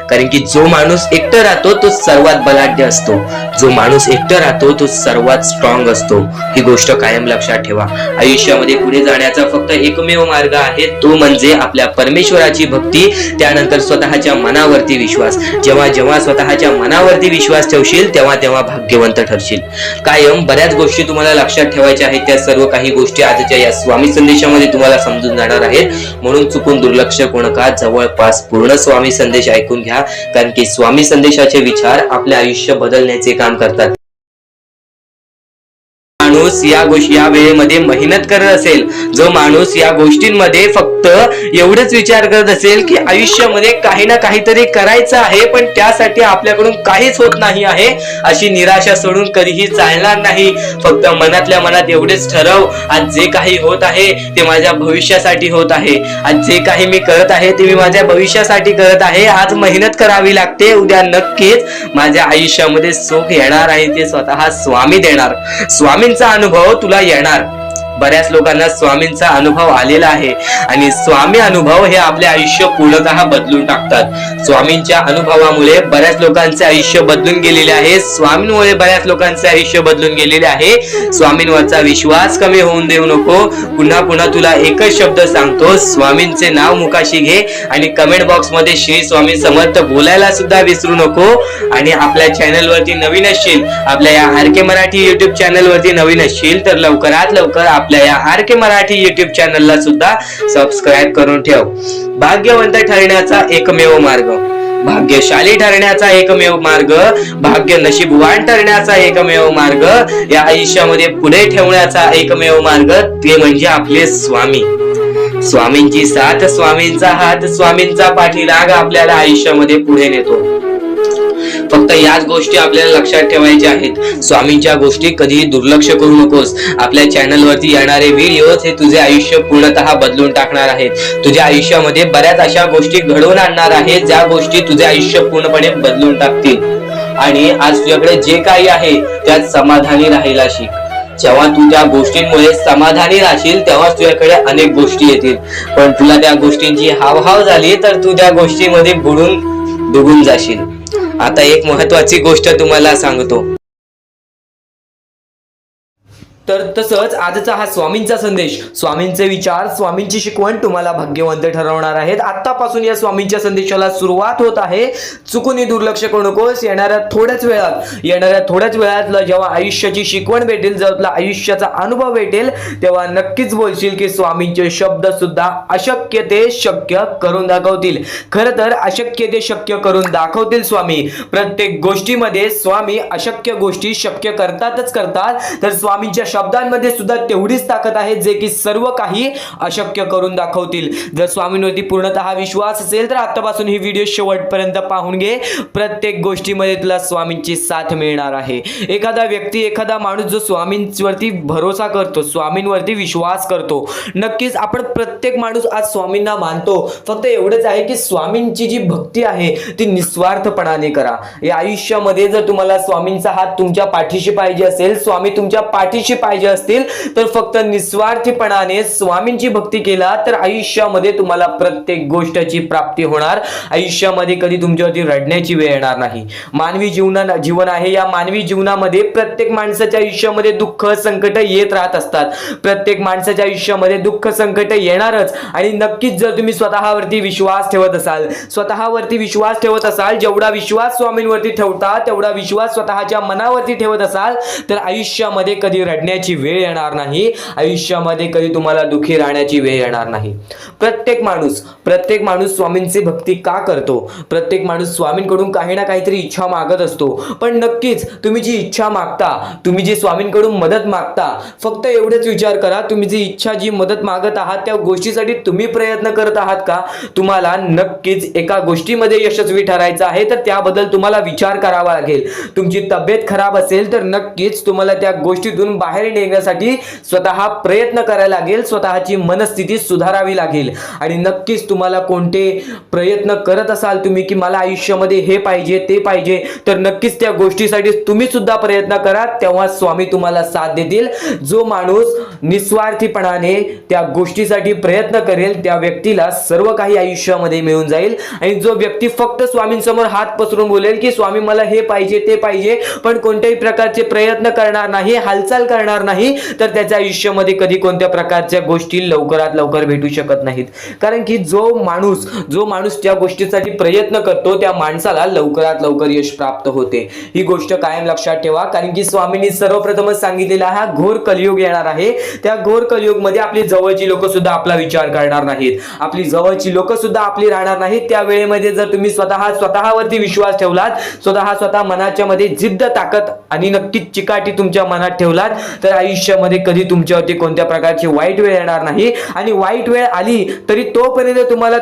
कारण की जो माणूस एकटं राहतो तो सर्वात बलाढ्य असतो, जो माणूस एकटं राहतो तो सर्वात स्ट्रॉंग असतो. ही गोष्ट कायम लक्षात ठेवा. आयुष्यामध्ये पुढे जाण्याचा फक्त एकमेव मार्ग आहे, तो म्हणजे आपल्या परमेश्वराची भक्ती, त्यानंतर स्वतःच्या मनावरती विश्वास. जेव्हा जेव्हा स्वतःच्या मनावरती विश्वास ठेवशील तेव्हा तेव्हा भाग्यवंत ठरशील. कायम बऱ्याच गोष्टी तुम्हाला लक्षात ठेवायच्या आहेत. त्या सर्व काही गोष्टी आजच्या या स्वामी संदेशामध्ये तुम्हाला समजून जाणार आहेत. म्हणून चुकून दुर्लक्ष करू नका. जवळपास पूर्ण स्वामी संदेश ऐकून घ्या. कारण की स्वामी संदेशाचे विचार आपले आयुष्य बदलण्याचे काम करतात. माणूस या वेळेमध्ये मेहनत करत असेल, जो माणूस या गोष्टींमध्ये फक्त एवढंच विचार करत असेल की आयुष्यामध्ये काही ना काहीतरी करायचं आहे पण त्यासाठी आपल्याकडून काहीच होत नाही आहे, अशी निराशा सोडून कधीही चालणार नाही. फक्त मनातल्या मनात एवढेच ठरव, आज जे काही होत आहे ते माझ्या भविष्यासाठी होत आहे, आज जे काही मी करत आहे ते मी माझ्या भविष्यासाठी करत आहे. आज मेहनत करावी लागते, उद्या नक्कीच माझ्या आयुष्यामध्ये सुख येणार आहे, ते स्वतः स्वामी देणार. स्वामींचा अनुभव तुला येणार. बऱ्याच लोकांना स्वामींचा अनुभव आलेला आहे आणि स्वामी अनुभव हे आपले आयुष्य पूर्णतः बदलून टाकतात. स्वामींच्या अनुभवामुळे बऱ्याच लोकांचे आयुष्य बदलून गेलेले आहे. स्वामींमुळे बऱ्याच लोकांचे आयुष्य बदलून गेलेले आहे. स्वामींवरचा विश्वास कमी होऊन देऊ नको. पुन्हा पुन्हा तुला एकच शब्द सांगतो, स्वामींचे नाव मुखाशी घे आणि कमेंट बॉक्स मध्ये श्री स्वामी समर्थ बोलायला सुद्धा विसरू नको. आणि आपल्या चॅनल वरती नवीन असशील, आपल्या या आर.के. मराठी युट्यूब चॅनल वरती नवीन असशील तर लवकरात लवकर आपल्या या आर.के. मराठी युट्यूब चॅनलला सुद्धा सबस्क्राईब करून ठेव. भाग्यवंत ठरण्याचा एकमेव मार्ग, भाग्यशाली ठरण्याचा एकमेव मार्ग, भाग्य नशीबवान ठरण्याचा एकमेव मार्ग, या आयुष्यामध्ये पुढे ठेवण्याचा एकमेव मार्ग ते म्हणजे आपले स्वामी. स्वामींची साथ, स्वामींचा हात, स्वामींचा पाठीलाग आपल्याला आयुष्यामध्ये पुढे नेतो. फक्त याच गोष्टी आपल्याला लक्षात ठेवायच्या आहेत. स्वामींच्या गोष्टी कधीही दुर्लक्ष करू नकोस. आपल्या चॅनल वरती येणारे व्हिडिओज हे तुझे आयुष्य पूर्णतः बदलून टाकणार आहेत. तुझ्या आयुष्यामध्ये बऱ्याच अशा गोष्टी घडवून आणणार आहेत ज्या गोष्टी तुझे आयुष्य पूर्णपणे बदलून टाकतील. आणि आज तुझ्याकडे जे काही आहे त्यात समाधानी राहायला शिक. जेव्हा तू त्या गोष्टींमुळे समाधानी राहशील तेव्हा तुझ्याकडे अनेक गोष्टी येतील. पण तुला त्या गोष्टींची हावभाव झाली तर तू त्या गोष्टीमध्ये बुडून डुबून जाशील. आता एक महत्वाची गोष्ट तुम्हाला सांगतो. तर तसंच आजचा हा स्वामींचा संदेश, स्वामींचे विचार, स्वामींची शिकवण तुम्हाला भाग्यवंत ठरवणार आहेत. आतापासून या स्वामींच्या संदेशाला सुरुवात होत आहे. चुकूनही दुर्लक्ष करू नकोस. येणाऱ्या थोड्याच वेळात जेव्हा आयुष्याची शिकवण भेटेल, जेव्हा तुला आयुष्याचा अनुभव भेटेल, तेव्हा नक्कीच बोलशील की स्वामींचे शब्द सुद्धा अशक्य ते शक्य करून दाखवतील. खरं तर अशक्य ते शक्य करून दाखवतील स्वामी. प्रत्येक गोष्टीमध्ये स्वामी अशक्य गोष्टी शक्य करतातच करतात. तर स्वामींच्या शब्दांमध्ये सुद्धा तेवढीच ताकद आहे जे की सर्व काही अशक्य करून दाखवतील. जर स्वामींवरती पूर्णतः विश्वास असेल तर आतापासून ही व्हिडिओ शेवटपर्यंत पाहून घे. प्रत्येक गोष्टीमध्ये तुला स्वामींची साथ मिळणार आहे. एखादा व्यक्ती, एखादा माणूस जो स्वामींवरती भरोसा करतो, स्वामींवरती विश्वास करतो, नक्कीच आपण प्रत्येक माणूस आज स्वामींना मानतो. फक्त एवढंच आहे की स्वामींची जी भक्ती आहे ती निस्वार्थपणाने करा. या आयुष्यामध्ये जर तुम्हाला स्वामींचा हात तुमच्या पाठीशी पाहिजे असेल, स्वामी तुमच्या पाठीशी पाहिजे असतील, तर फक्त निस्वार्थीपणाने स्वामींची भक्ती केला तर आयुष्यामध्ये तुम्हाला प्रत्येक गोष्टीची प्राप्ती होणार. आयुष्यामध्ये कधी तुमच्यावरती रडण्याची वेळ येणार नाही. मानवी जीवन आहे. या मानवी जीवनामध्ये प्रत्येक माणसाच्या आयुष्यामध्ये दुःख, संकट येत राहत असतात. प्रत्येक माणसाच्या आयुष्यामध्ये दुःख, संकट येणारच. आणि नक्कीच जर तुम्ही स्वतःवरती विश्वास ठेवत असाल, जेवढा विश्वास स्वामींवरती ठेवता तेवढा विश्वास स्वतःच्या मनावरती ठेवत असाल, तर आयुष्यामध्ये कधी रडण्याची वेळ येणार नाही. आयुष्यामध्ये कधी तुम्हाला दुःखी राहण्याची वेळ येणार नाही. प्रत्येक माणूस स्वामींची भक्ती का करतो? प्रत्येक माणूस स्वामींकडून काही ना काहीतरी इच्छा मागत असतो. पण नक्कीच तुम्ही जी इच्छा मागता, तुम्ही जी स्वामींकडून मदत मागता, फक्त एवढेच विचार करा, तुम्ही जी इच्छा, जी मदत मागत आहात त्या गोष्टीसाठी तुम्ही प्रयत्न करत आहात का? तुम्हाला नक्कीच एका गोष्टीमध्ये यशस्वी ठरायचं आहे तर त्याबद्दल तुम्हाला विचार करावा लागेल. तुमची तब्येत खराब असेल तर नक्कीच तुम्हाला त्या गोष्टीतून बाहेर निघण्यासाठी स्वतः प्रयत्न करायला लागेल. स्वतःची मनस्थिती सुधारावी लागेल. आणि नक्कीच तुम्हाला कोणते प्रयत्न करत असाल तुम्ही की मला आयुष्यामध्ये हे पाहिजे, ते पाहिजे, तर नक्कीच त्या गोष्टीसाठी तुम्ही सुद्धा प्रयत्न करा. तेव्हा स्वामी तुम्हाला साथ देतील. जो माणूस निस्वार्थीपणाने त्या गोष्टीसाठी प्रयत्न करेल त्या व्यक्तीला सर्व काही आयुष्यामध्ये मिळून जाईल. आणि जो व्यक्ती फक्त स्वामींसमोर हात पसरून बोलेल की स्वामी मला हे पाहिजे, ते पाहिजे, पण कोणत्याही प्रकारचे प्रयत्न करणार नाही, हालचाल करणार नाही, तर त्याच्या आयुष्यामध्ये कधी कोणत्या प्रकारच्या गोष्टी लवकरात लवकर भेटू शकत नाहीत. कारण की जो माणूस त्या गोष्टीसाठी प्रयत्न करतो त्या माणसाला लवकरात लवकर यश प्राप्त होते. ही गोष्ट कायम लक्षात ठेवा. कारण की स्वामींनी सर्वप्रथमच सांगितलेला हा घोर कलियुग येणार आहे. त्या घोर कलियुगमध्ये आपली जवळची लोक सुद्धा आपला विचार करणार नाहीत. आपली जवळची लोक सुद्धा आपली राहणार नाहीत. त्या वेळेमध्ये जर तुम्ही स्वतःवरती विश्वास ठेवलात, स्वतः मनाच्या मध्ये जिद्द, ताकद आणि नक्कीच चिकाटी तुमच्या मनात ठेवलात, तर आयुष्यामध्ये कधी तुमच्यावरती कोणत्या प्रकारची वाईट वेळ येणार नाही. आणि वाईट वेळ आली तरी तोपर्यंत तुम्हाला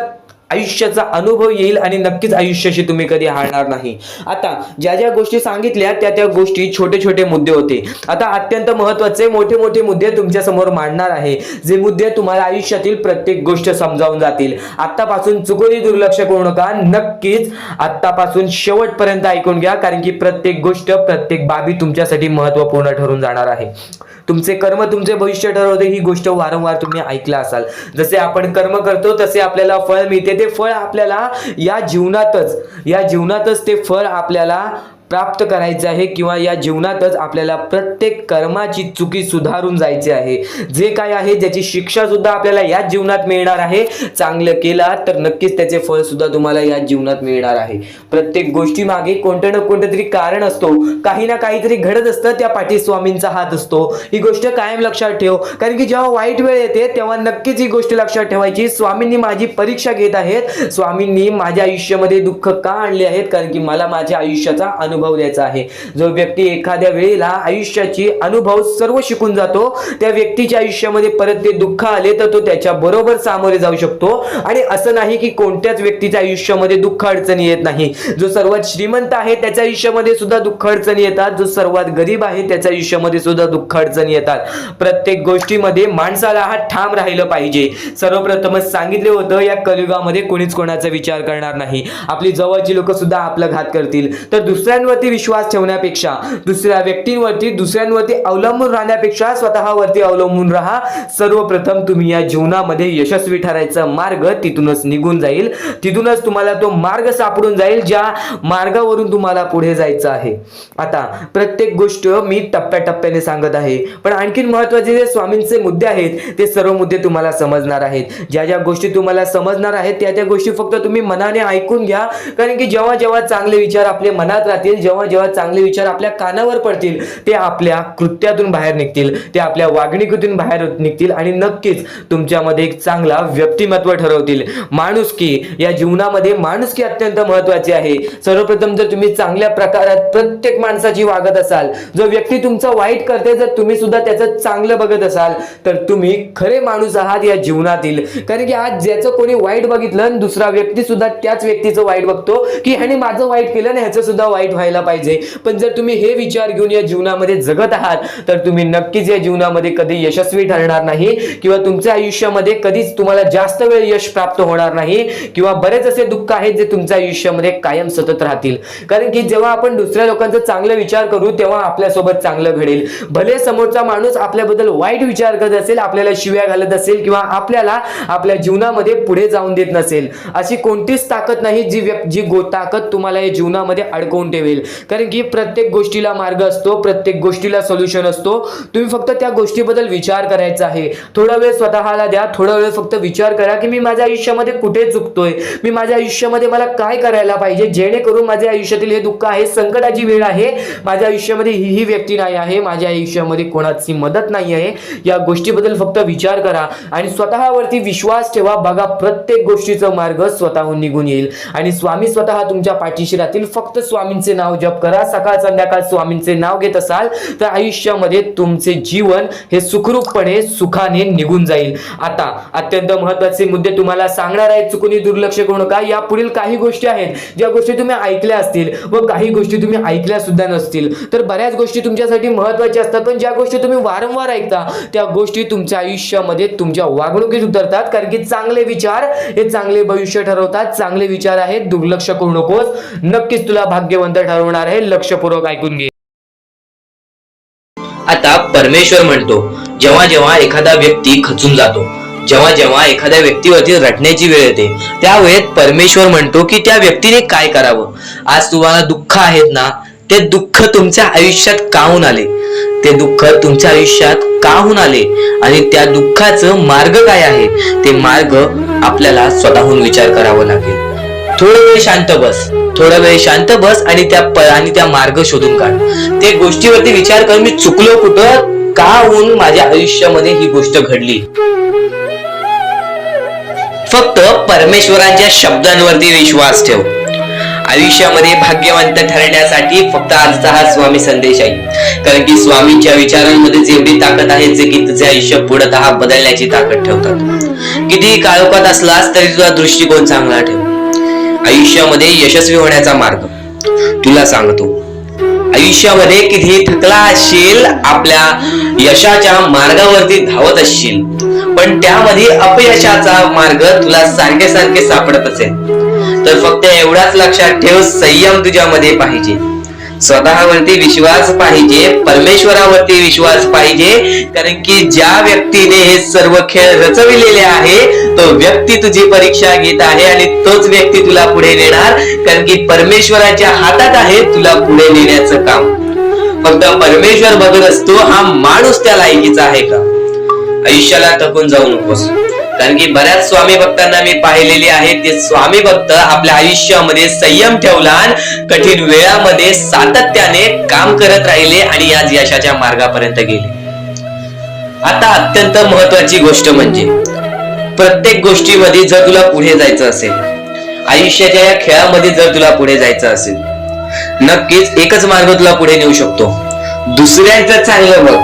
आयुष्याचा अनुभव येईल आणि नक्कीच आयुष्याशी तुम्ही कधी हारणार नाही. आता ज्या गोष्टी सांगितल्या त्या गोष्टी छोटे मुद्दे होते. आता अत्यंत महत्त्वाचे मोठे मुद्दे तुमच्या समोर मांडणार आहे. जे मुद्दे तुम्हाला आयुष्यातील प्रत्येक गोष्ट समजावून जातील. आतापासून चुकूनही दुर्लक्ष करू नका. नक्कीच आतापासून शेवटपर्यंत ऐकून घ्या. कारण की प्रत्येक गोष्ट, प्रत्येक बाबी तुमच्यासाठी महत्त्वपूर्ण ठरून जाणार आहे. तुमचे कर्म तुमचे भविष्य ठरवते. ही गोष्ट वारंवार तुम्ही ऐकला असाल. जसे आपण कर्म करतो तसे आपल्याला फळ मिळते. ते फळ आपल्याला या जीवनातच ते फळ आपल्याला प्राप्त करायचे आहे किंवा या जीवनातच आपल्याला प्रत्येक कर्माची चुकी सुधारून जायची आहे. जे काय आहे ज्याची शिक्षा सुद्धा आपल्याला या जीवनात मिळणार आहे. चांगलं केला तर नक्कीच त्याचे फळ सुद्धा तुम्हाला या जीवनात मिळणार आहे. प्रत्येक गोष्टी मागे कोणतं ना कोणतं तरी कारण असतो. काही ना काहीतरी घडत असतं. त्या पाठी स्वामींचा हात असतो. ही गोष्ट कायम लक्षात ठेव. कारण की जेव्हा वाईट वेळ येते तेव्हा नक्कीच ही गोष्ट लक्षात ठेवायची. स्वामींनी माझी परीक्षा घेत आहेत. स्वामींनी माझ्या आयुष्यामध्ये दुःख का आणले आहेत? कारण की मला माझ्या आयुष्याचा अनुभव अनुभव द्यायचा आहे. जो व्यक्ती एखाद्या वेळेला आयुष्याची अनुभव सर्व शिकून जातो, त्या व्यक्तीच्या आयुष्यामध्ये परत ते दुःख आले तर तो त्याच्या बरोबर सामोरे जाऊ शकतो. आणि असं नाही की कोणत्याच व्यक्तीच्या आयुष्यामध्ये दुःख अडचणी येत नाही. जो सर्वात श्रीमंत आहे त्याच्या आयुष्यामध्ये सुद्धा दुःख अडचणी येतात, जो सर्वात गरीब आहे त्याच्या आयुष्यामध्ये सुद्धा दुःख अडचणी येतात. प्रत्येक गोष्टीमध्ये माणसाला हा ठाम राहिलं पाहिजे. सर्वप्रथमच सांगितले होतं, या कलियुगामध्ये कोणीच कोणाचा विचार करणार नाही. आपली जवळची लोक सुद्धा आपला घात करतील. तर दुसऱ्यांवरती विश्वास ठेवण्यापेक्षा, दुसऱ्या व्यक्तींवरती दुसऱ्यांवरती अवलंबून राहण्यापेक्षा स्वतःवरती अवलंबून राहा. सर्वप्रथम तुम्ही या जीवनामध्ये यशस्वी ठरायचा मार्ग तिथूनच निघून जाईल. तिथूनच तुम्हाला तो मार्ग सापडून जाईल ज्या मार्गावरून तुम्हाला पुढे जायचं आहे. आता प्रत्येक गोष्ट मी टप्प्याटप्प्याने सांगत आहे, पण आणखीन महत्त्वाचे जे स्वामींचे मुद्दे आहेत ते सर्व मुद्दे तुम्हाला समजणार आहेत. ज्या ज्या गोष्टी तुम्हाला समजणार आहेत त्या त्या गोष्टी फक्त तुम्ही मनाने ऐकून घ्या. कारण की जेव्हा जेव्हा चांगले विचार आपल्या मनात राहतील, जेव्हा जेव्हा चांगले विचार आपल्या कानावर पडतील, ते आपल्या कृत्यातून बाहेर निघतील, ते आपल्या वागणुकीतून बाहेर निघतील आणि नक्कीच तुमच्यामध्ये एक चांगला व्यक्तिमत्व ठरवतील. माणुसकी, या जीवनामध्ये माणुसकी अत्यंत महत्त्वाची आहे. सर्वप्रथम जर तुम्ही चांगल्या प्रकारात प्रत्येक माणसाची वागत असाल, जो व्यक्ती तुमचा वाईट करते जर तुम्ही सुद्धा त्याचं चांगलं बघत असाल, तर तुम्ही खरे माणूस आहात या जीवनातील. कारण की आज ज्याचं कोणी वाईट बघितलं आणि दुसरा व्यक्ती सुद्धा त्याच व्यक्तीचं वाईट बघतो की ह्याने माझं वाईट केलं आणि ह्याचं सुद्धा वाईट व्हायला पाहिजे. पण जर तुम्ही हे विचार घेऊन या जीवनामध्ये जगत आहात तर तुम्ही नक्कीच या जीवनामध्ये कधी यशस्वी ठरणार नाही, किंवा तुमच्या आयुष्यामध्ये कधीच तुम्हाला जास्त वेळ यश प्राप्त होणार नाही, किंवा बरेच असे दुःख आहेत जे तुमच्या आयुष्यामध्ये कायम सतत राहतील. कारण की जेव्हा आपण दुसऱ्या लोकांचा चांगला विचार करू तेव्हा आपल्यासोबत चांगलं घडेल. भले समोरचा माणूस आपल्याबद्दल वाईट विचार करत असेल, आपल्याला शिव्या घालत असेल किंवा आपल्याला आपल्या जीवनामध्ये पुढे जाऊन देत नसेल, अशी कोणतीच ताकद नाही जी ताकद तुम्हाला या जीवनामध्ये अडकवून ठेवेल. कारण की प्रत्येक गोष्टीला मार्ग असतो, प्रत्येक गोष्टीला सोल्युशन असतो. तुम्ही फक्त त्या गोष्टीबद्दल विचार करायचा आहे. थोडा वेळ स्वतःला द्या, थोडा वेळ फक्त विचार करा की मी माझ्या आयुष्यामध्ये कुठे चुकतोय, मी माझ्या आयुष्यामध्ये मला काय करायला पाहिजे जेणेकरून माझ्या आयुष्यातील हे दुःख आहे, संकटाची वेळ आहे, माझ्या आयुष्यामध्ये ही व्यक्ती नाही आहे, माझ्या आयुष्यामध्ये कोणाची मदत नाही आहे, या गोष्टीबद्दल फक्त विचार करा आणि स्वतःवरती विश्वास ठेवा. बघा प्रत्येक गोष्टीचा मार्ग स्वतःहून निघून येईल आणि स्वामी स्वतः तुमच्या पाठीशी राहतील. फक्त स्वामींचे नाव जप करा. सकाळ संध्याकाळ स्वामींचे नाव घेत असाल तर आयुष्यामध्ये तुमचे जीवन हे सुखरूपपणे सुखाने निघून जाईल. आता अत्यंत महत्त्वाचे मुद्दे तुम्हाला सांगणार आहेत, चुकून दुर्लक्ष करू नका. या पुढील काही गोष्टी आहेत ज्या गोष्टी तुम्ही ऐकल्या असतील व काही गोष्टी तुम्ही ऐकल्या सुद्धा नसतील. तर बऱ्याच गोष्टी तुमच्यासाठी महत्त्वाच्या असतात, पण ज्या गोष्टी तुम्ही वारंवार ऐकता त्या गोष्टी तुमच्या आयुष्यामध्ये तुमच्या वागणुकीत उतरतात. कारण की चांगले विचार हे चांगले भविष्य ठरवतात. चांगले विचार आहेत, दुर्लक्ष करू नकोस. नक्कीच तुला भाग्यवंत ठरवणार आहे. लक्षपूर्वक ऐकून घे. आता परमेश्वर म्हणतो, जेव्हा जेव्हा एखादा व्यक्ती खचून जातो, जेव्हा जेव्हा एखाद्या व्यक्तीवरती रटण्याची वेळ येते, त्यावेळेत परमेश्वर म्हणतो की त्या व्यक्तीने काय करावं. आज तुम्हाला दुःख आहेत ना, ते दुःख तुमच्या आयुष्यात काहून आले, ते दुःख तुमच्या आयुष्यात काहून आले आणि त्या दुःखाचं मार्ग काय आहे, ते मार्ग आपल्याला स्वतःहून विचार करावा लागेल. थोडा वेळ शांत बस, थोडा वेळ शांत बस आणि त्या मार्ग शोधून काढ. ते गोष्टीवरती विचार कर, मी चुकलो कुठं, का होऊन माझ्या आयुष्यामध्ये ही गोष्ट घडली. फक्त परमेश्वरांच्या शब्दांवरती विश्वास ठेव. आयुष्यामध्ये भाग्यवंत ठरण्यासाठी फक्त आजचा हा स्वामी संदेश आहे. कारण की स्वामींच्या विचारांमध्ये जेवढी ताकद आहे जे की तुझे आयुष्य पूर्णतः बदलण्याची ताकद ठेवतात. किती काळोखात असलास तरी तुझा दृष्टिकोन चांगला ठेव. आयुष्यामध्ये यशस्वी होण्याचा मार्ग तुला सांगतो. आयुष्यामध्ये किती थकला असशील, आपल्या यशाच्या मार्गावरती धावत असशील, पण त्यामध्ये अपयशाचा मार्ग तुला सारखे सारखे सापडत असेल, तर फक्त एवढाच लक्षात ठेव, संयम तुझ्यामध्ये पाहिजे, स्वतःवरती विश्वास पाहिजे, परमेश्वरावरती विश्वास पाहिजे. कारण की ज्या व्यक्तीने हे सर्व खेळ रचविलेले आहे तो व्यक्ती तुझी परीक्षा घेत आहे आणि तोच व्यक्ती तुला पुढे नेणार. कारण की परमेश्वराच्या हातात आहे तुला पुढे नेण्याचं काम. फक्त परमेश्वर बघत असतो हा माणूस त्या लायकीचा आहे का. आयुष्याला थकून जाऊ नकोस. कारण की बऱ्याच स्वामी भक्तांना मी पाहिलेले आहे, ते स्वामी भक्त आपल्या आयुष्यामध्ये संयम ठेवला, कठीण वेळामध्ये सातत्याने काम करत राहिले आणि आज यशाच्या मार्गापर्यंत गेले. आता अत्यंत महत्वाची गोष्ट म्हणजे प्रत्येक गोष्टीमध्ये जर तुला पुढे जायचं असेल, आयुष्याच्या या खेळामध्ये जर तुला पुढे जायचं असेल, नक्कीच एकच मार्ग तुला पुढे नेऊ शकतो, दुसऱ्यांचं चांगलं बघ.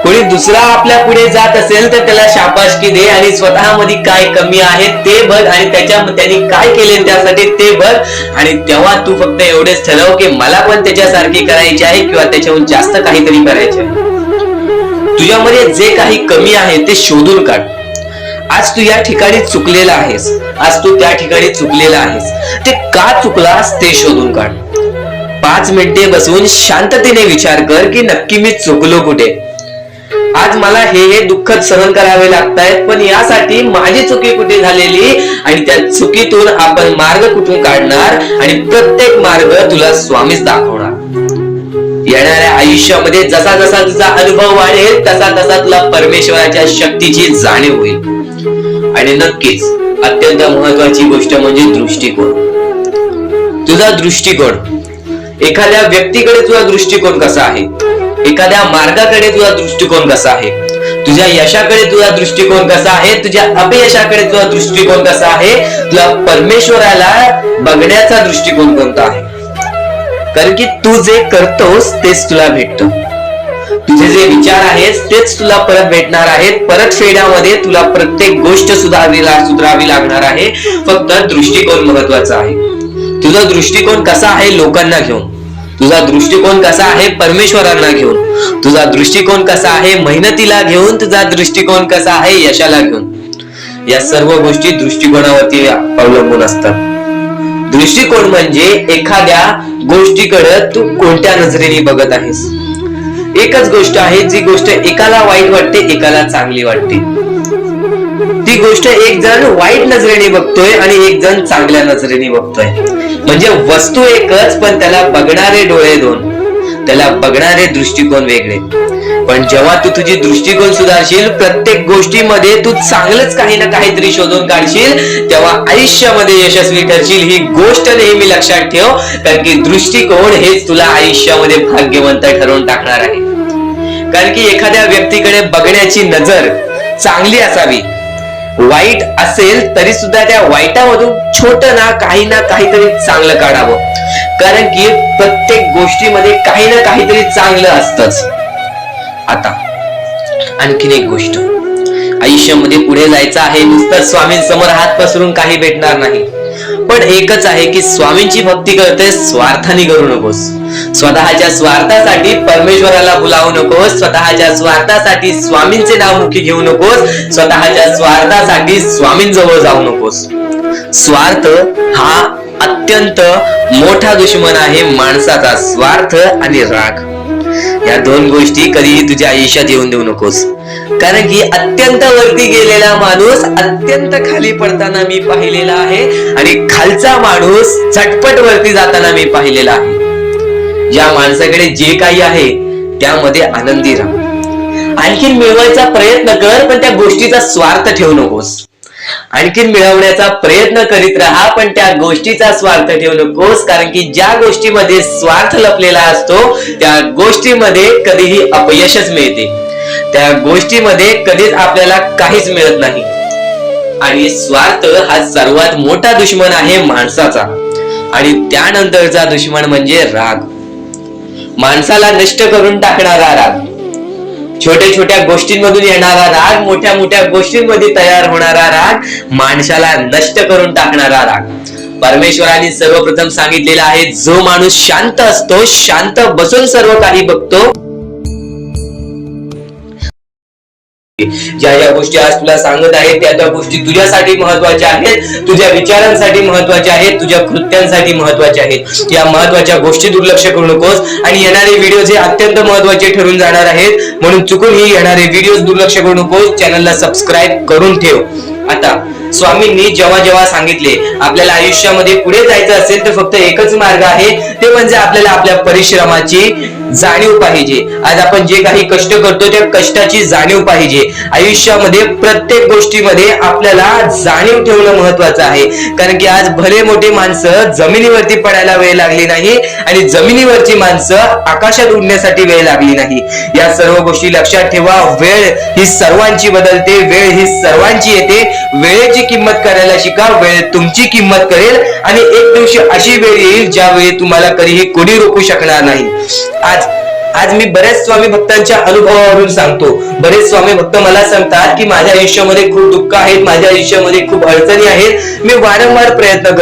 कोणी दुसरा आपल्या पुढे जात असेल तर त्याला शाबासकी दे आणि स्वतःमध्ये काय कमी आहे ते बघ आणि त्यांनी काय केले त्यासाठी ते बघ. आणि तेव्हा तू फक्त एवढेच ठरव की मला पण त्याच्यासारखी करायची आहे किंवा त्याच्याहून जास्त काहीतरी करायचे आहे. तुझ्यामध्ये जे काही कमी आहे ते शोधून काढ. आज तू या ठिकाणी चुकलेला आहेस, आज तू त्या ठिकाणी चुकलेला आहेस, ते का चुकलास ते शोधून काढ. 5 मिनिटे बसून शांततेने विचार कर की नक्की मी चुकलो कुठे. आज मला हे दुःख सहन करावे लागतायत, पण यासाठी माझी चुकी कुठे झालेली आणि त्या चुकीतून आपण मार्ग कुठून काढणार आणि प्रत्येक मार्ग तुला स्वामीच दाखवणार. येणाऱ्या आयुष्यामध्ये जसा जसा तुझा अनुभव वाढेल तसा तसा तुला परमेश्वराच्या शक्तीची जाणीव होईल. आणि नक्कीच अत्यंत महत्वाची गोष्ट म्हणजे दृष्टिकोन. तुझा दृष्टिकोन, एखाद्या व्यक्तीकडे तुझा दृष्टिकोन कसा आहे, एखाद्या मार्गाकडे तुझा दृष्टिकोन कसा आहे, तुझ्या यशाकडे तुझा दृष्टिकोन कसा आहे, तुझ्या अपयशाकडे तुझा दृष्टिकोन कसा आहे, तुला परमेश्वराला बघण्याचा दृष्टिकोन कोणता आहे. कारण की तू जे करतोस तेच तुला भेटतं. तुझे जे विचार आहेत तेच तुला परत भेटणार आहेत. परत फेड्यामध्ये तुला प्रत्येक गोष्ट सुधारावी लागणार आहे. फक्त दृष्टिकोन महत्वाचा आहे. तुझा दृष्टिकोन कसा आहे लोकांना घेऊन, तुझा दृष्टिकोन कसा आहे परमेश्वरांना घेऊन, तुझा दृष्टिकोन कसा आहे मेहनतीला घेऊन, तुझा दृष्टिकोन कसा आहे यशाला घेऊन. या सर्व गोष्टी दृष्टिकोनावरती अवलंबून असतात. दृष्टिकोन म्हणजे एखाद्या गोष्टीकडे तू कोणत्या नजरेने बघत आहेस. एकच गोष्ट आहे जी गोष्ट एकाला वाईट वाटते एकाला चांगली वाटते. ती गोष्ट एक जण वाईट नजरेने बघतोय आणि एक जण चांगल्या नजरेने बघतोय. म्हणजे वस्तू एकच पण त्याला बघणारे डोळे दोन, त्याला बघणारे दृष्टिकोन वेगळे. पण जेव्हा तू तुझी दृष्टिकोन सुधारशील, प्रत्येक गोष्टीमध्ये तू चांगलंच काही ना काहीतरी शोधून काढशील, तेव्हा आयुष्यामध्ये यशस्वी ठरशील. ही गोष्ट नेहमी लक्षात ठेव, कारण की दृष्टिकोन हेच तुला आयुष्यामध्ये भाग्यवंत ठरवून टाकणार आहे. कारण की एखाद्या व्यक्तीकडे बघण्याची नजर चांगली असावी. वाईट असेल तरी सुद्धा त्या वाईटामधून छोट ना काहीतरी चांगलं काढावं. कारण की प्रत्येक गोष्टीमध्ये काही ना काहीतरी चांगलं असतंच. आता आणखीन एक गोष्ट, आयुष्यामध्ये पुढे जायचं आहे, नुसतं स्वामींसमोर हात पसरून काही भेटणार नाही. पण एकच आहे की स्वामींची भक्ती करते स्वार्थाने करू नकोस. स्वतःच्या स्वार्थासाठी परमेश्वराला भुलावू नकोस. स्वतःच्या स्वार्थासाठी स्वामींचे नाव मुखी घेऊ नकोस. स्वतःच्या स्वार्थासाठी स्वामींजवळ जाऊ नकोस. स्वार्थ हा अत्यंत मोठा दुश्मन आहे माणसाचा. स्वार्थ आणि राग या दोन गोष्टी कधीही तुझ्या आयुष्यात येऊन देऊ नकोस. कारण की अत्यंत वरती गेलेला माणूस अत्यंत खाली पडताना मी पाहिलेला आहे आणि खालचा माणूस झटपट वरती जाताना मी पाहिलेला आहे. ज्या माणसाकडे जे काही आहे त्यामध्ये आनंदी राहा. आणखीन मिळवायचा प्रयत्न कर, पण त्या गोष्टीचा स्वार्थ ठेवू नकोस. आणखीन मिळवण्याचा प्रयत्न करीत राहा, पण त्या गोष्टीचा स्वार्थ ठेवू नकोस. कारण की ज्या गोष्टीमध्ये स्वार्थ लपलेला असतो त्या गोष्टीमध्ये कधीही अपयशच मिळते. त्या गोष्टीमध्ये कधीच आपल्याला काहीच मिळत नाही. आणि स्वार्थ हा सर्वात मोठा दुश्मन आहे माणसाचा. आणि त्यानंतरचा दुश्मन म्हणजे राग. माणसाला नष्ट करून टाकणारा राग, छोट्या छोट्या गोष्टींमधून येणारा राग, मोठ्या मोठ्या गोष्टींमध्ये तयार होणारा राग, माणसाला नष्ट करून टाकणारा राग. परमेश्वराने सर्वप्रथम सांगितलेला आहे, जो माणूस शांत असतो, शांत बसून सर्व काही बघतो. ज्या ज्या गोष्टी आज तुला सांगत आहेत त्या त्या गोष्टी तुझ्यासाठी महत्वाच्या आहेत, तुझ्या विचारांसाठी महत्वाच्या आहेत, तुझ्या कृत्यांसाठी महत्वाच्या आहेत. या महत्वाच्या गोष्टी दुर्लक्ष करू नकोस. आणि येणारे व्हिडिओ जे अत्यंत महत्वाचे ठरून जाणार आहेत, म्हणून चुकूनही येणारे व्हिडिओ दुर्लक्ष करू नकोस. चॅनलला सबस्क्राईब करून ठेव. आता स्वामींनी जेव्हा जेव्हा सांगितले आपल्याला आयुष्यामध्ये पुढे जायचं असेल तर फक्त एकच मार्ग आहे, ते म्हणजे आपल्याला आपल्या परिश्रमाची जाणीव पाहिजे. आज आपण जे काही कष्ट करतो त्या कष्टाची जाणीव पाहिजे. आयुष्यामध्ये प्रत्येक गोष्टीमध्ये आपल्याला जाणीव ठेवणं महत्वाचं आहे. कारण की आज भले मोठी माणसं जमिनीवरती पडायला वेळ लागली नाही आणि जमिनीवरची माणसं आकाशात उडण्यासाठी वेळ लागली नाही. या सर्व गोष्टी लक्षात ठेवा. वेळ ही सर्वांची बदलते, वेळ ही सर्वांची येते. वेळेची किंमत करायला शिका. वेळ तुमची किंमत करेल आणि एक दिवशी अशी वेळ येईल ज्यावेळी तुम्हाला कधीही कोणी रोखू शकणार नाही. आज मी बऱ्याच स्वामी भक्तांच्या अनुभवावरून सांगतो. बरेच स्वामी भक्त मला सांगतात की माझ्या आयुष्यामध्ये खूप दुःख आहेत, माझ्या आयुष्यामध्ये खूप अडचणी आहेत, मी वारंवार प्रयत्न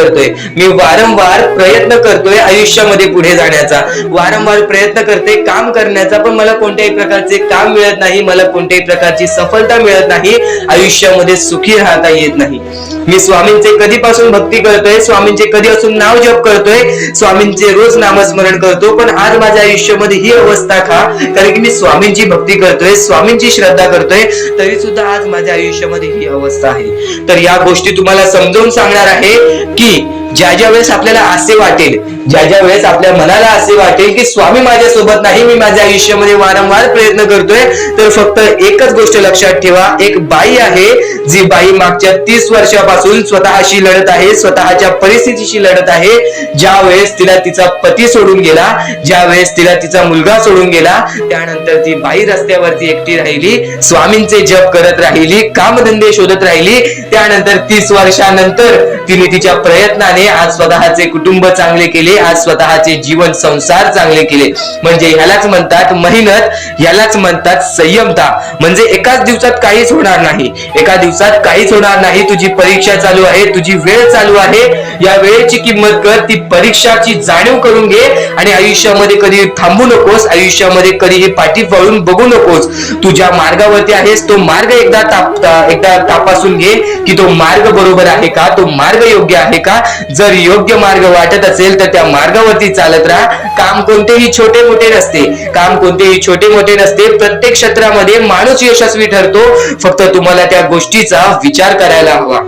करतोय आयुष्यामध्ये पुढे जाण्याचा, वारंवार प्रयत्न करते काम करण्याचा, पण मला कोणत्याही प्रकारचे काम मिळत नाही, मला कोणत्याही प्रकारची सफलता मिळत नाही, आयुष्यामध्ये सुखी राहता येत नाही. मी स्वामींचे कधीपासून भक्ती करतोय, स्वामींचे कधीपासून नाव जप करतोय, स्वामींचे रोज नामस्मरण करतो, पण आज माझ्या आयुष्यामध्ये ही अवस्था का? कारण की मी स्वामींची भक्ती करतोय, स्वामींची श्रद्धा करतोय, तरी सुद्धा आज माझ्या आयुष्यामध्ये ही अवस्था आहे. तर या गोष्टी तुम्हाला समजावून सांगणार आहे की ज्या वेळेस आपल्याला असे वाटेल, ज्या वेळेस आपल्या मनाला असे वाटेल की स्वामी माझ्या सोबत नाही, मी माझ्या आयुष्यामध्ये वारंवार प्रयत्न करतोय, तर फक्त एकच गोष्ट लक्षात ठेवा. एक बाई आहे, जी बाई मागच्या 30 वर्षापासून स्वतःशी लढत आहे, स्वतःच्या परिस्थितीशी लढत आहे. ज्या वेळेस तिला तिचा पती सोडून गेला, ज्या वेळेस तिला तिचा मुलगा सोडून गेला, त्यानंतर ती बाई रस्त्यावरती एकटी राहिली, स्वामींचे जप करत राहिली, कामधंदे शोधत राहिली. त्यानंतर 30 वर्षानंतर तिने तिच्या प्रयत्नाने आज स्वतःचे कुटुंब चांगले केले, आज स्वतःचे जीवन संसार चांगले केले. म्हणजे ह्यालाच म्हणतात मेहनत, ह्यालाच म्हणतात संयमता. म्हणजे एकाच दिवसात काहीच होणार नाही, एका दिवसात काहीच होणार नाही. तुझी परीक्षा चालू आहे, तुझी वेळ चालू आहे, या वेळेची किंमत कर, ती परीक्षाची जाणीव करून घे आणि आयुष्यामध्ये कधी थांबू नकोस, आयुष्यामध्ये कधीही पाठी वळून बघू नकोस. तू ज्या मार्गावरती आहेस तो मार्ग एकदा तपासून घे की तो मार्ग बरोबर आहे का, तो मार्ग योग्य आहे का. जर योग्य मार्ग वाटत असेल तर त्या मार्गावरती चालत राहा. काम कोणतेही छोटे मोठे नसते, प्रत्येक क्षेत्रामध्ये माणूस यशस्वी ठरतो. फक्त तुम्हाला त्या गोष्टीचा विचार करायला हवा.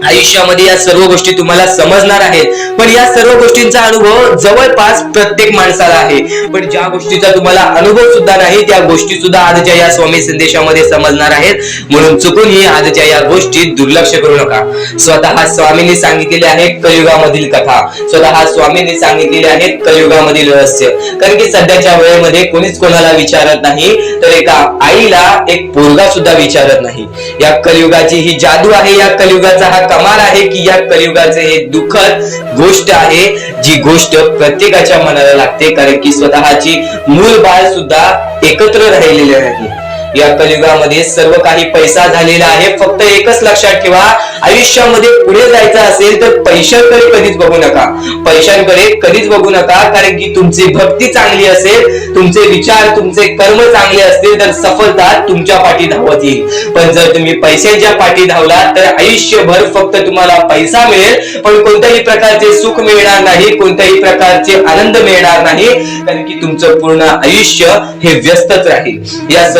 आयुष्यामध्ये या सर्व गोष्टी तुम्हाला समजणार आहेत, पण या सर्व गोष्टींचा अनुभव जवळपास प्रत्येक माणसाला आहे. पण ज्या गोष्टीचा तुम्हाला अनुभव सुद्धा नाही, त्या गोष्टी सुद्धा आजच्या या स्वामी संदेशामध्ये समजणार आहेत. म्हणून चुकूनही आजच्या या गोष्टीत दुर्लक्ष करू नका. स्वतः स्वामींनी सांगितलेले आहे कलियुगामधील कथा, स्वतः स्वामींनी सांगितलेले आहेत कलियुगामधील रहस्य. कारण की सध्याच्या वेळेमध्ये कोणीच कोणाला विचारत नाही, तर एका आईला एक पोरगा सुद्धा विचारत नाही. या कलियुगाची ही जादू आहे, या कलियुगाचा हा कमाल आहे की या कलियुगाचे हे दुःखद गोष्ट आहे, जी गोष्ट प्रत्येकाच्या मनाला लागते. कारण की स्वतःची मूल बाळ सुद्धा एकत्र राहिलेले नाही. या कलियुगामध्ये सर्व काही पैसा झालेला आहे. फक्त एकच लक्षात ठेवा, आयुष्यामध्ये पुढे जायचं असेल तर पैशांकडे कधीच बघू नका, पैशांकडे कधीच बघू नका. कारण की तुमची भक्ती चांगली असेल, तुमचे विचार, तुमचे कर्म चांगले असतील तर सफलता तुमच्या पाठी धावत येईल. पण जर तुम्ही पैशांच्या पाठी धावलात तर आयुष्यभर फक्त तुम्हाला पैसा मिळेल, पण कोणत्याही प्रकारचे सुख मिळणार नाही, कोणत्याही प्रकारचे आनंद मिळणार नाही. कारण की तुमचं पूर्ण आयुष्य हे व्यस्तच राहील. या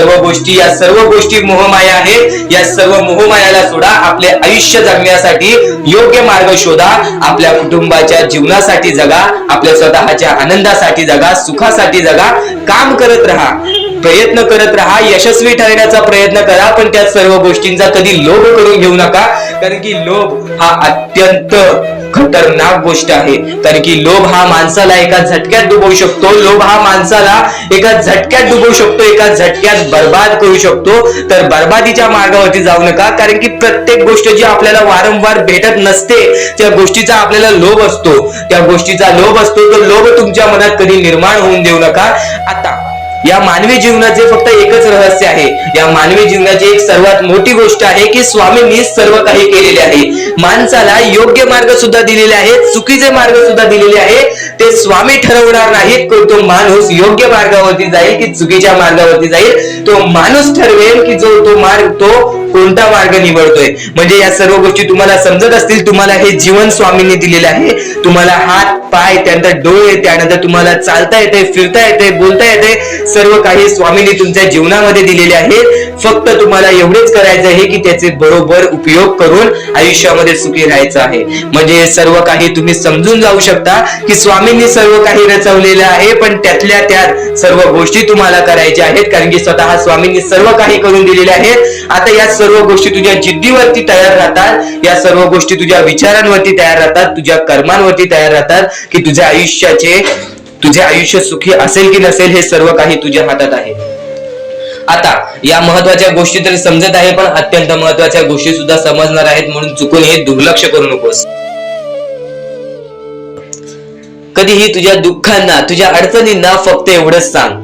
सर्व गोष्टी मोहमाया आहेत. या सर्व मोहमायाला सोडा, आपले आयुष्य जगण्यासाठी योग्य मार्ग शोधा, आपल्या कुटुंबाच्या जीवनासाठी जगा, आपल्या स्वतःच्या आनंदासाठी जगा, सुखासाठी जगा. काम करत राहा, प्रयत्न करत राहा, यशस्वी ठरण्याचा प्रयत्न करा, पण त्या सर्व गोष्टींचा कधी लोभ करून घेऊ नका. कारण की लोभ हा अत्यंत खतरनाक गोष्ट आहे. कारण की लोभ हा माणसाला एका झटक्यात डुबवू शकतो, लोभ हा माणसाला एका झटक्यात डुबवू शकतो, एका झटक्यात बर्बाद करू शकतो. तर बर्बादीच्या मार्गावरती जाऊ नका. कारण की प्रत्येक गोष्ट जी आपल्याला वारंवार भेटत नसते, त्या गोष्टीचा आपल्याला लोभ असतो, तो लोभ तुमच्या मनात कधी निर्माण होऊन देऊ नका. आता या मानवी जीवनाचे फक्त एकच रहस्य आहे, या मानवी जीवनाची एक सर्वात मोठी गोष्ट आहे की स्वामींनी सर्व काही केलेले आहे. माणसाला योग्य मार्ग सुद्धा दिलेले आहेत, चुकीचे मार्ग सुद्धा दिलेले आहेत. ते स्वामी ठरवणार नाहीत की तो माणूस योग्य मार्गावरती जाईल की चुकीच्या मार्गावरती जाईल. तो माणूस ठरवेल की तो कोणता मार्ग निवडतोय. म्हणजे या सर्व गोष्टी तुम्हाला समजत असतील. तुम्हाला हे जीवन स्वामींनी दिलेले आहे. तुम्हाला हात, पाय, त्यानंतर डोळे, त्यानंतर तुम्हाला चालता येते, फिरता येते, बोलता येते, सर्व काही स्वामींनी तुमच्या जीवनामध्ये दिलेले आहे. फक्त तुम्हाला एवढेच करायचं आहे की त्याचे बरोबर उपयोग करून आयुष्यामध्ये सुखी राहायचं आहे. म्हणजे सर्व काही तुम्ही समजून जाऊ शकता की स्वामींनी सर्व काही रचवलेलं आहे, पण त्यातल्या त्यात सर्व गोष्टी तुम्हाला करायच्या आहेत. कारण की स्वतः स्वामींनी सर्व काही करून दिलेले आहेत. आता या सर्व गोष्टी तुझ्या जिद्दीवरती तयार राहतात, या सर्व गोष्टी तुझ्या विचारांवरती तयार राहतात, तुझ्या कर्मांवरती तयार राहतात की तुझे आयुष्य सुखी असेल की नसेल हे सर्व काही तुझ्या हातात आहे. आता या महत्वाच्या गोष्टी तर समजत आहे, पण अत्यंत महत्वाच्या गोष्टी सुद्धा समजणार आहेत, म्हणून चुकून हे दुर्लक्ष करू नकोस. कधीही तुझ्या दुःखांना, तुझ्या अडचणींना फक्त एवढंच सांग,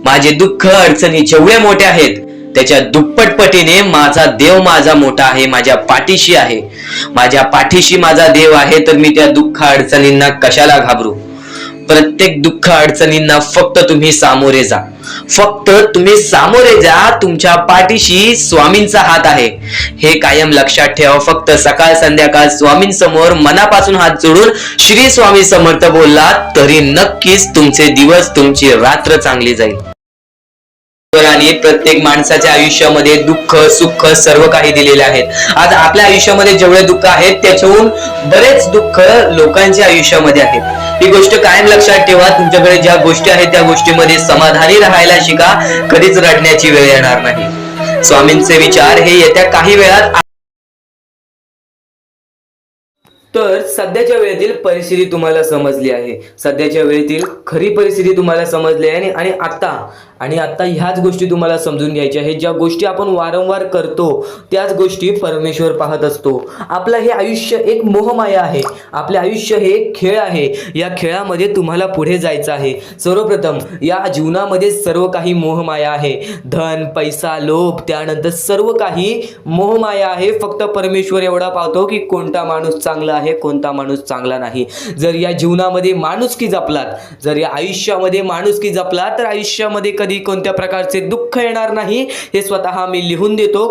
माझे दुःख अडचणी जेवढे मोठे आहेत त्याच्या दुप्पटपटीने माझा देव माझा मोठा आहे, माझ्या पाठीशी आहे. माझ्या पाठीशी माझा देव आहे, तर मी त्या दुःख अडचणींना कशाला घाबरू. प्रत्येक दुःख अडचणींना फक्त तुम्ही सामोरे जा, फक्त तुम्ही सामोरे जा. तुमच्या पाठीशी स्वामींचा हात आहे, हे कायम लक्षात ठेवा. फक्त सकाळ संध्याकाळ स्वामींसमोर मनापासून हात जोडून श्री स्वामी समर्थ बोलला तरी नक्कीच तुमचे दिवस, तुमची रात्र चांगली जाईल. आणि प्रत्येक माणसाच्या आयुष्यामध्ये दुःख सुख सर्व काही दिलेले आहेत. आज आपल्या आयुष्यामध्ये जेवढे दुःख आहेत त्याच्याहून बरेच दुःख लोकांच्या आयुष्यामध्ये आहेत. ही गोष्ट कायम लक्षात ठेवा. तुमच्याकडे ज्या गोष्टी आहेत त्या गोष्टीमध्ये समाधानी राहायला शिका, कधीच रडण्याची वेळ येणार नाही. स्वामींचे विचार हे येत्या काही वेळात. तर सध्याच्या वेळेतील परिस्थिती तुम्हाला समजली आहे, सध्याच्या वेळेतील खरी परिस्थिती तुम्हाला समजली आहे. आणि आता ह्याच गोष्टी तुम्हाला समजून घ्यायच्या आहेत. ज्या गोष्टी आपण वारंवार करतो त्याच गोष्टी परमेश्वर पाहत असतो. आपलं हे आयुष्य एक मोहमाया आहे, आपले आयुष्य हे एक खेळ आहे. या खेळामध्ये तुम्हाला पुढे जायचं आहे. सर्वप्रथम या जीवनामध्ये सर्व काही मोहमाया आहे. धन, पैसा, लोभ, त्यानंतर सर्व काही मोहमाया आहे. फक्त परमेश्वर एवढा पाहतो की कोणता माणूस चांगला आहे, कोणता माणूस चांगला नाही. जर या जीवनामध्ये माणुसकी जपलात, जर या आयुष्यामध्ये माणुसकी जपलात, तर आयुष्यामध्ये कधी कोणत्या प्रकारचे दुःख येणार नाही. हे स्वतः मी लिहून देतो,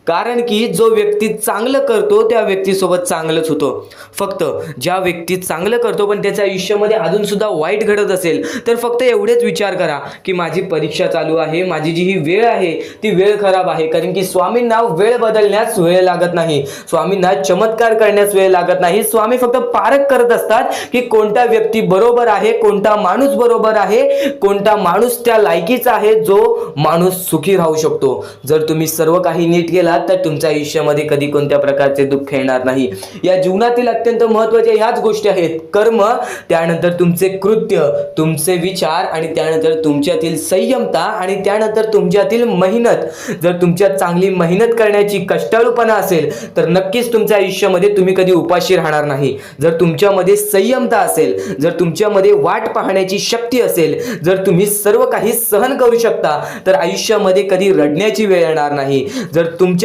कारण की जो व्यक्ती चांगलं करतो त्या व्यक्तीसोबत चांगलंच होतं. फक्त ज्या व्यक्ती चांगलं करतो पण त्याच्या आयुष्यामध्ये अजून सुद्धा वाईट घडत असेल तर फक्त एवढेच विचार करा की माझी परीक्षा चालू आहे, माझी जी ही वेळ आहे ती वेळ खराब आहे. कारण की स्वामींना वेळ बदलण्यास वेळ लागत नाही, स्वामींना चमत्कार करण्यास वेळ लागत नाही. स्वामी फक्त पारख करत असतात की कोणता व्यक्ती बरोबर आहे, कोणता माणूस बरोबर आहे, कोणता माणूस त्या लायकीचा आहे, जो माणूस सुखी राहू शकतो. जर तुम्ही सर्व काही नीट केला तर तुमच्या आयुष्यामध्ये कधी कोणत्या प्रकारचे दुःख येणार नाही. या जीवनातील अत्यंत महत्त्वाच्या ह्याच गोष्टी आहेत: कर्म, त्यानंतर तुमचे कृत्य, तुमचे विचार, आणि त्यानंतर तुमच्यातील संयमता, आणि त्यानंतर तुमच्यातील मेहनत. जर तुमच्यात चांगली मेहनत करण्याची कष्टाळूपणा असेल तर नक्कीच तुमच्या आयुष्यामध्ये तुम्ही कधी उपाशी राहणार नाही. जर तुमच्यामध्ये संयमता असेल, जर तुमच्यामध्ये वाट पाहण्याची शक्ती असेल, जर तुम्ही सर्व काही सहन करू शकता तर आयुष्यामध्ये कधी रडण्याची वेळ येणार नाही. जर तुमच्यामध्ये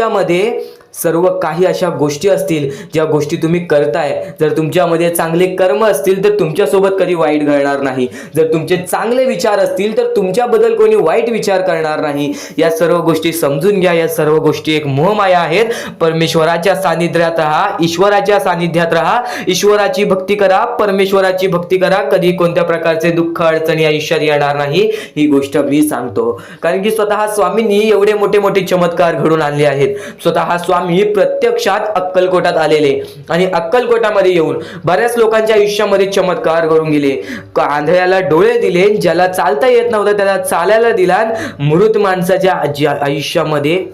सर्व काही अशा गोष्टी असतील ज्या गोष्टी तुम्ही करताय, जर तुमच्यामध्ये चांगले कर्म असतील तर तुमच्यासोबत कधी वाईट घडणार नाही. जर तुमचे चांगले विचार असतील तर तुमच्याबद्दल कोणी वाईट विचार करणार नाही. या सर्व गोष्टी समजून घ्या. या सर्व गोष्टी एक मोहमाया आहेत. परमेश्वराच्या सानिध्यात राहा, ईश्वराच्या सानिध्यात राहा, ईश्वराची भक्ती करा, परमेश्वराची भक्ती करा. कधी कोणत्या प्रकारचे दुःख अडचणी आयुष्यात येणार नाही. ही गोष्ट मी सांगतो कारण की स्वतः स्वामींनी एवढे मोठे मोठे चमत्कार घडून आणले आहेत. स्वतः स्वामी प्रत्यक्षात अक्कलकोटात आलेले आणि अक्कलकोटामध्ये येऊन बऱ्याच लोकांच्या आयुष्यामध्ये चमत्कार घडून गेले. आंधळ्याला डोळे दिले, ज्याला चालता येत नव्हतं त्याला चालायला दिला, मृत माणसाच्या आयुष्यामध्ये,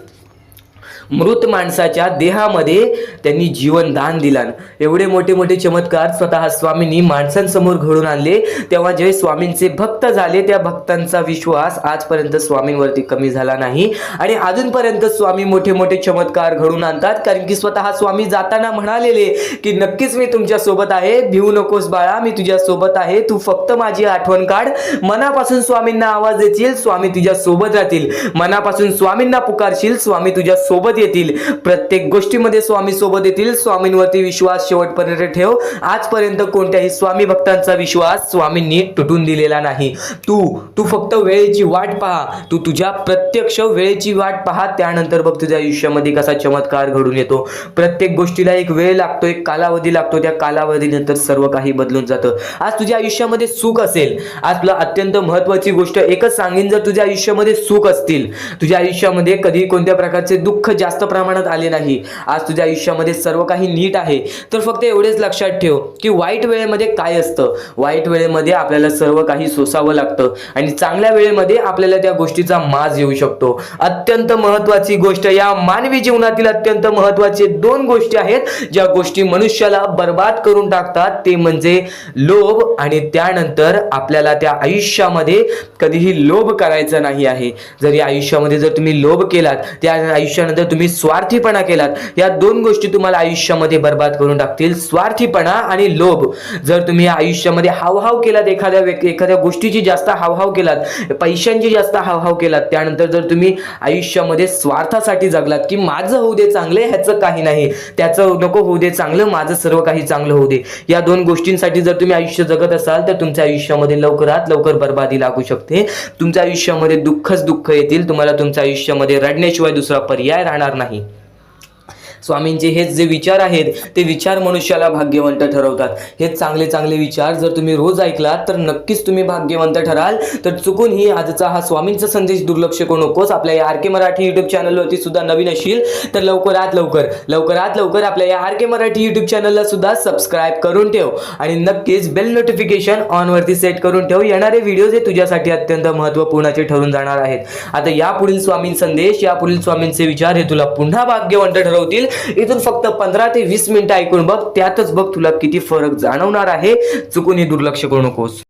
मृत माणसाच्या देहामध्ये त्यांनी जीवन दान दिलं. एवढे मोठे मोठे चमत्कार स्वतः स्वामींनी माणसांसमोर घडून आणले. तेव्हा जे स्वामींचे भक्त झाले त्या भक्तांचा विश्वास आजपर्यंत स्वामींवरती कमी झाला नाही आणि अजूनपर्यंत स्वामी मोठे मोठे चमत्कार घडून आणतात. कारण की स्वतः स्वामी जाताना म्हणालेले की नक्कीच मी तुमच्या सोबत आहे, भिवू नकोस बाळा, मी तुझ्या सोबत आहे, तू फक्त माझी आठवण काढ. मनापासून स्वामींना आवाज देशील, स्वामी तुझ्या सोबत राहतील. मनापासून स्वामींना पुकारशील, स्वामी तुझ्या सोबत येतील. प्रत्येक गोष्टीमध्ये स्वामी सोबत येतील. स्वामींवरती विश्वास शेवटपर्यंत ठेव. आजपर्यंत कोणत्याही स्वामी भक्तांचा विश्वास स्वामींनी तुटून दिलेला नाही. तू फक्त वेळेची वाट पहा, तू तुझ्या प्रत्यक्ष वेळेची वाट पहा, त्यानंतर बघ तुझ्या आयुष्यामध्ये कसा चमत्कार घडून येतो. प्रत्येक गोष्टीला एक वेळ लागतो, एक कालावधी लागतो. त्या कालावधीनंतर सर्व काही बदलून जातं. आज तुझ्या आयुष्यामध्ये सुख असेल, आज तुला अत्यंत महत्त्वाची गोष्ट एकच सांगेन, जर तुझ्या आयुष्यामध्ये सुख असतील, तुझ्या आयुष्यामध्ये कधी कोणत्या प्रकारचे दुःख जास्त प्रमाणात आले नाही, आज तुझ्या आयुष्यामध्ये सर्व काही नीट आहे, तर फक्त एवढेच लक्षात ठेव की वाईट वेळेमध्ये काय असतं. वाईट वेळेमध्ये आपल्याला सर्व काही सोसावं लागतं आणि चांगल्या वेळेमध्ये आपल्याला त्या गोष्टीचा माज येऊ शकतो. अत्यंत महत्त्वाची गोष्ट, या मानवी जीवनातील अत्यंत महत्त्वाचे दोन गोष्टी आहेत ज्या गोष्टी मनुष्याला बर्बाद करून टाकतात, ते म्हणजे लोभ आणि त्यानंतर आपल्याला त्या आयुष्यामध्ये कधीही लोभ करायचा नाही आहे. जर या आयुष्यामध्ये जर तुम्ही लोभ केलात, त्या आयुष्यानंतर तुम्ही स्वार्थीपणा केलात, या दोन गोष्टी तुम्हाला आयुष्यामध्ये बर्बाद करून टाकतील. स्वार्थीपणा आणि लोभ. जर तुम्ही आयुष्यामध्ये हावभाव केलात, एखाद्या गोष्टीची जास्त हावभाव केलात, पैशांची जास्त हावभाव केलात, त्यानंतर जर तुम्ही आयुष्यामध्ये स्वार्थासाठी जगलात की माझं होऊ दे चांगले, ह्याचं काही नाही, त्याचं नको होऊ दे चांगलं, माझं सर्व काही चांगलं होऊ दे, या दोन गोष्टींसाठी जर तुम्ही आयुष्य जगत असाल तर तुमच्या आयुष्यामध्ये लवकरात लवकर बर्बादी लागू शकते. तुमच्या आयुष्यामध्ये दुःखच दुःख येतील. तुम्हाला तुमच्या आयुष्यामध्ये रडण्याशिवाय दुसरा पर्याय राहणार नाही. स्वामींचे हेच जे विचार आहेत ते विचार मनुष्याला भाग्यवंत ठरवतात. हे चांगले चांगले विचार जर तुम्ही रोज ऐकलात तर नक्कीच तुम्ही भाग्यवंत ठराल. तर चुकूनही आजचा हा स्वामींचा संदेश दुर्लक्ष करू नकोस. आपल्या या आर के मराठी यूट्यूब चॅनलवरती सुद्धा नवीन असशील तर लवकरात लवकर आपल्या या आर के मराठी यूट्यूब चॅनलला सुद्धा सबस्क्राईब करून ठेव आणि नक्कीच बेल नोटिफिकेशन ऑन वरती सेट करून ठेव. येणारे व्हिडिओज हे तुझ्यासाठी अत्यंत महत्त्वपूर्णाचे ठरून जाणार आहेत. आता यापुढील स्वामीं संदेश, यापुढील स्वामींचे विचार हे तुला पुन्हा भाग्यवंत ठरवतील. इथून फक्त 15 ते 20 मिनिटं ऐकून बघ, त्यातच बघ तुला किती फरक जाणवणार आहे. चुकूनही दुर्लक्ष करू नकोस.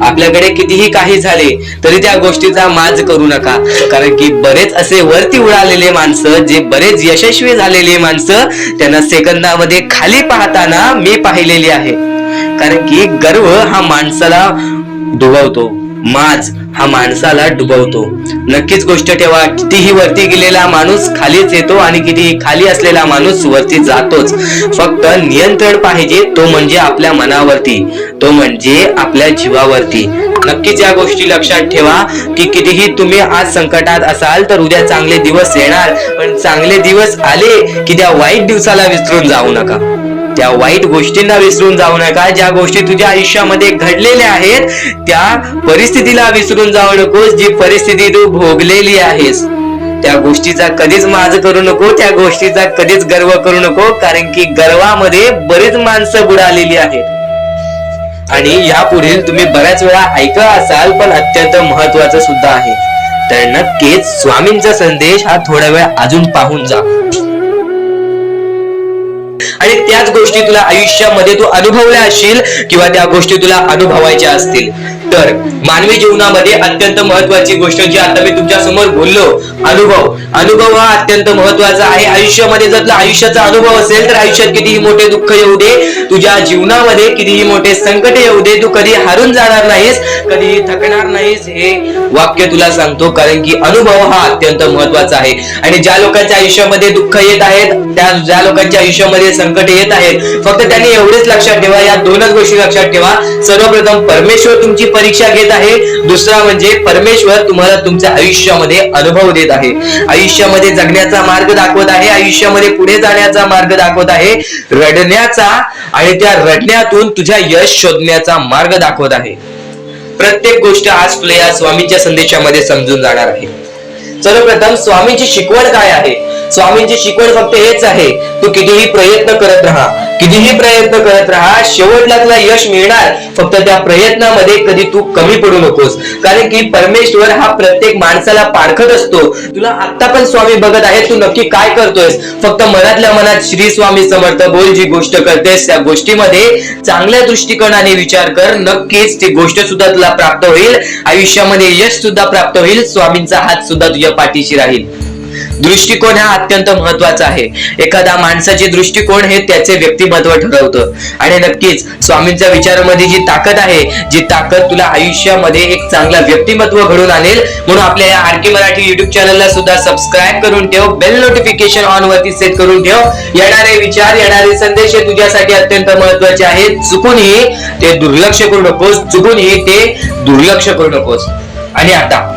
आपल्याकडे कितीही काही झाले तरी त्या गोष्टीचा माज करू नका, कारण की बरेच असे वरती उडालेले माणसं, जे बरेच यशस्वी झालेले माणसं, त्यांना सेकंदामध्ये खाली पाहताना मी पाहिलेली आहे. कारण की गर्व हा माणसाला डुबवतो, माज हा माणसाला डुबवतो. नक्कीच गोष्ट ठेवा, कितीही वरती गेलेला माणूस खालीच येतो आणि कितीही खाली असलेला माणूस वरती जातोच. फक्त नियंत्रण पाहिजे, तो म्हणजे आपल्या मनावरती, तो म्हणजे आपल्या जीवावरती. नक्कीच या गोष्टी लक्षात ठेवा की कितीही तुम्ही आज संकटात असाल तर उद्या चांगले दिवस येणार, पण चांगले दिवस आले की त्या वाईट दिवसाला विसरून जाऊ नका, त्या वाईट गोष्टींना विसरून जाऊ नका. ज्या गोष्टी तुझ्या आयुष्यामध्ये घडलेल्या आहेत त्या परिस्थितीला विसरून जाऊ नकोस. जी परिस्थिती तू भोगलेली आहेस त्या गोष्टीचा कधीच माज करू नको, त्या गोष्टीचा कधीच गर्व करू नको, कारण की गर्वामध्ये बरीच माणसं बुडालेली आहेत. आणि यापुढील तुम्ही बऱ्याच वेळा ऐकलं असाल, पण अत्यंत महत्वाचं सुद्धा आहे. तर नक्कीच स्वामींचा संदेश हा थोडा वेळ अजून पाहून जा. आणि त्याच गोष्टी तुला आयुष्यामध्ये तू अनुभवल्या असशील किंवा त्या गोष्टी तुला अनुभवायच्या असतील. तर मानवी जीवनामध्ये अत्यंत महत्वाची गोष्ट जी आता मी तुमच्या समोर बोललो, अनुभव हा अत्यंत महत्वाचा आहे. आयुष्यामध्ये जर तुला आयुष्याचा अनुभव असेल तर आयुष्यात कितीही मोठे दुःख येऊ दे, तुझ्या जीवनामध्ये कितीही मोठे संकट येऊ दे, तू कधी हारून जाणार नाहीस, कधीही थकणार नाहीस, हे वाक्य तुला सांगतो. कारण की अनुभव हा अत्यंत महत्वाचा आहे. आणि ज्या लोकांच्या आयुष्यामध्ये दुःख येत आहेत, ज्या लोकांच्या आयुष्यामध्ये संकट येत आहेत, फक्त त्यांनी एवढेच लक्षात ठेवा, या दोनच गोष्टी लक्षात ठेवा. सर्वप्रथम परमेश्वर तुमची परीक्षा घेत आहे, दुसरा म्हणजे परमेश्वर तुम्हाला तुमच्या आयुष्यामध्ये अनुभव देत आहे, आयुष्यामध्ये जगण्याचा मार्ग दाखवत आहे, आयुष्यामध्ये पुढे जाण्याचा मार्ग दाखवत आहे, रडण्याचा आणि त्या रडण्यातून तुझ्या यश शोधण्याचा मार्ग दाखवत आहे. प्रत्येक गोष्ट आज तुला या स्वामींच्या संदेशामध्ये समजून जाणार आहे. सर्वप्रथम स्वामींची शिकवण काय आहे? स्वामींची शिकवण फक्त हेच आहे, तू कितीही प्रयत्न करत राहा, कितीही प्रयत्न करत राहा, शेवटला तुला यश मिळणार. फक्त त्या प्रयत्नामध्ये कधी तू कमी पडू नकोस, कारण की परमेश्वर हा प्रत्येक माणसाला पारखत असतो. तुला आता पण स्वामी बघत आहे, तू नक्की काय करतोयस. फक्त मनातल्या मनात श्री स्वामी समर्थ बोल, जी गोष्ट करतेस त्या गोष्टीमध्ये चांगल्या दृष्टिकोनाने विचार कर, नक्कीच ती गोष्ट सुद्धा तुला प्राप्त होईल, आयुष्यामध्ये यश सुद्धा प्राप्त होईल, स्वामींचा हात सुद्धा तुझ्या पाठीशी राहील. दृष्टिकोन हा अत्यंत महत्वाचा आहे. एखाद्या माणसाचे दृष्टिकोन हे त्याचे व्यक्तिमत्व ठरवतं. आणि नक्कीच स्वामींच्या विचारामध्ये जी ताकद आहे, जी ताकद तुला आयुष्यामध्ये एक चांगला व्यक्तिमत्व घडून आणेल. म्हणून आपल्या या आरके मराठी युट्यूब चॅनलला सुद्धा सबस्क्राईब करून ठेव, बेल नोटिफिकेशन ऑन वरती सेट करून ठेव. येणारे विचार, येणारे संदेश हे तुझ्यासाठी अत्यंत महत्वाचे आहेत. चुकूनही ते दुर्लक्ष करू नकोस, चुकूनही ते दुर्लक्ष करू नकोस. आणि आता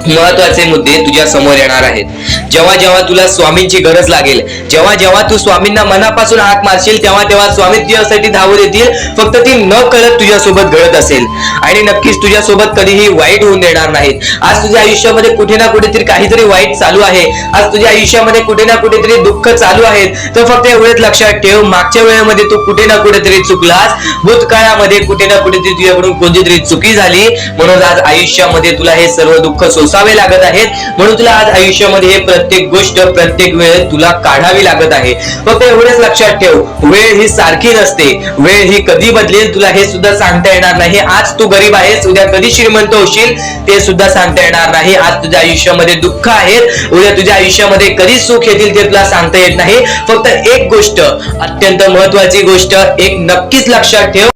महत्वाचे मुद्दे तुझ्या समोर येणार आहेत. जेव्हा जेव्हा तुला स्वामींची गरज लागेल, जेव्हा जेव्हा तू स्वामींना मनापासून हाक मारशील, तेव्हा तेव्हा स्वामी तुझ्यासाठी धावून येतील. फक्त ती न कळत तुझ्यासोबत घडत असेल आणि नक्कीच तुझ्यासोबत कधीही वाईट होऊन देणार नाहीत. आज तुझ्या आयुष्यामध्ये कुठे ना कुठेतरी काहीतरी वाईट चालू आहे, आज तुझ्या आयुष्यामध्ये कुठे ना कुठेतरी दुःख चालू आहेत, तर फक्त एवढेच लक्षात ठेव, मागच्या वेळेमध्ये तू कुठे ना कुठेतरी चुकलास, भूतकाळामध्ये कुठे ना कुठेतरी तुझ्याकडून कोणतीतरी चुकी झाली, म्हणून आज आयुष्यामध्ये तुला हे सर्व दुःख सोसावे लागत आहेत. म्हणून तुला आज आयुष्यामध्ये हे प्रत्येक गोष्ट, प्रत्येक वेळ तुला काढावी लागत आहे. फक्त एवढेच लक्षात ठेव, वेळ ही सारखी नसते, वेळ ही कधी बदलेल तुला हे सुद्धा सांगता येणार नाही. आज तू गरीब आहेस, उद्या कधी श्रीमंत होशील ते सुद्धा सांगता येणार नाही. आज तुझ्या आयुष्यामध्ये दुःख आहेत, उद्या तुझ्या आयुष्यामध्ये कधी सुख येतील ते तुला सांगता येत नाही. फक्त एक गोष्ट, अत्यंत महत्वाची गोष्ट एक नक्कीच लक्षात ठेव,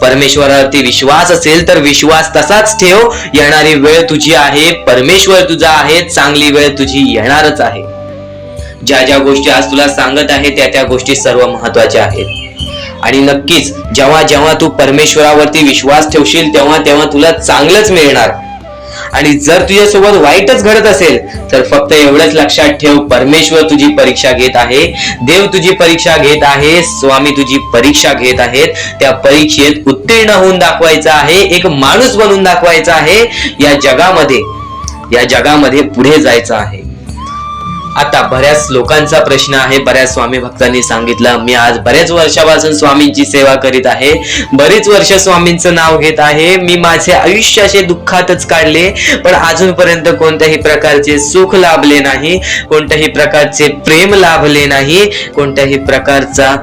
परमेश्वरावरती विश्वास असेल तर विश्वास तसाच ठेव. येणारी वेळ तुझी आहे, परमेश्वर तुझा आहे, चांगली वेळ तुझी येणारच आहे. ज्या ज्या गोष्टी आज तुला सांगत आहे त्या गोष्टी सर्व महत्वाच्या आहेत. आणि नक्कीच जेव्हा जेव्हा तू परमेश्वरावरती विश्वास ठेवशील तेव्हा तेव्हा तुला चांगलंच मिळणार. आणि जर तुझ्यासोबत वाईटच घडत असेल तर फक्त एवढंच लक्षात ठेव, परमेश्वर तुझी परीक्षा घेत आहे, देव तुझी परीक्षा घेत आहे, स्वामी तुझी परीक्षा घेत आहेत. त्या परीक्षेत उत्तीर्ण होऊन दाखवायचं आहे, एक माणूस बनून दाखवायचा आहे, या जगामध्ये पुढे जायचं आहे. आता बऱ्याच लोकांचा प्रश्न आहे, बऱ्याच स्वामी भक्तांनी सांगितलं, मी आज बऱ्याच वर्षापासून स्वामींची सेवा करीत आहे, बरीच वर्ष स्वामींचं नाव घेत आहे, मी माझे आयुष्य असे दुःखातच काढले, पण अजूनपर्यंत कोणत्याही प्रकारचे सुख लाभले नाही, कोणत्याही प्रकारचे प्रेम लाभले नाही, कोणत्याही प्रकारचा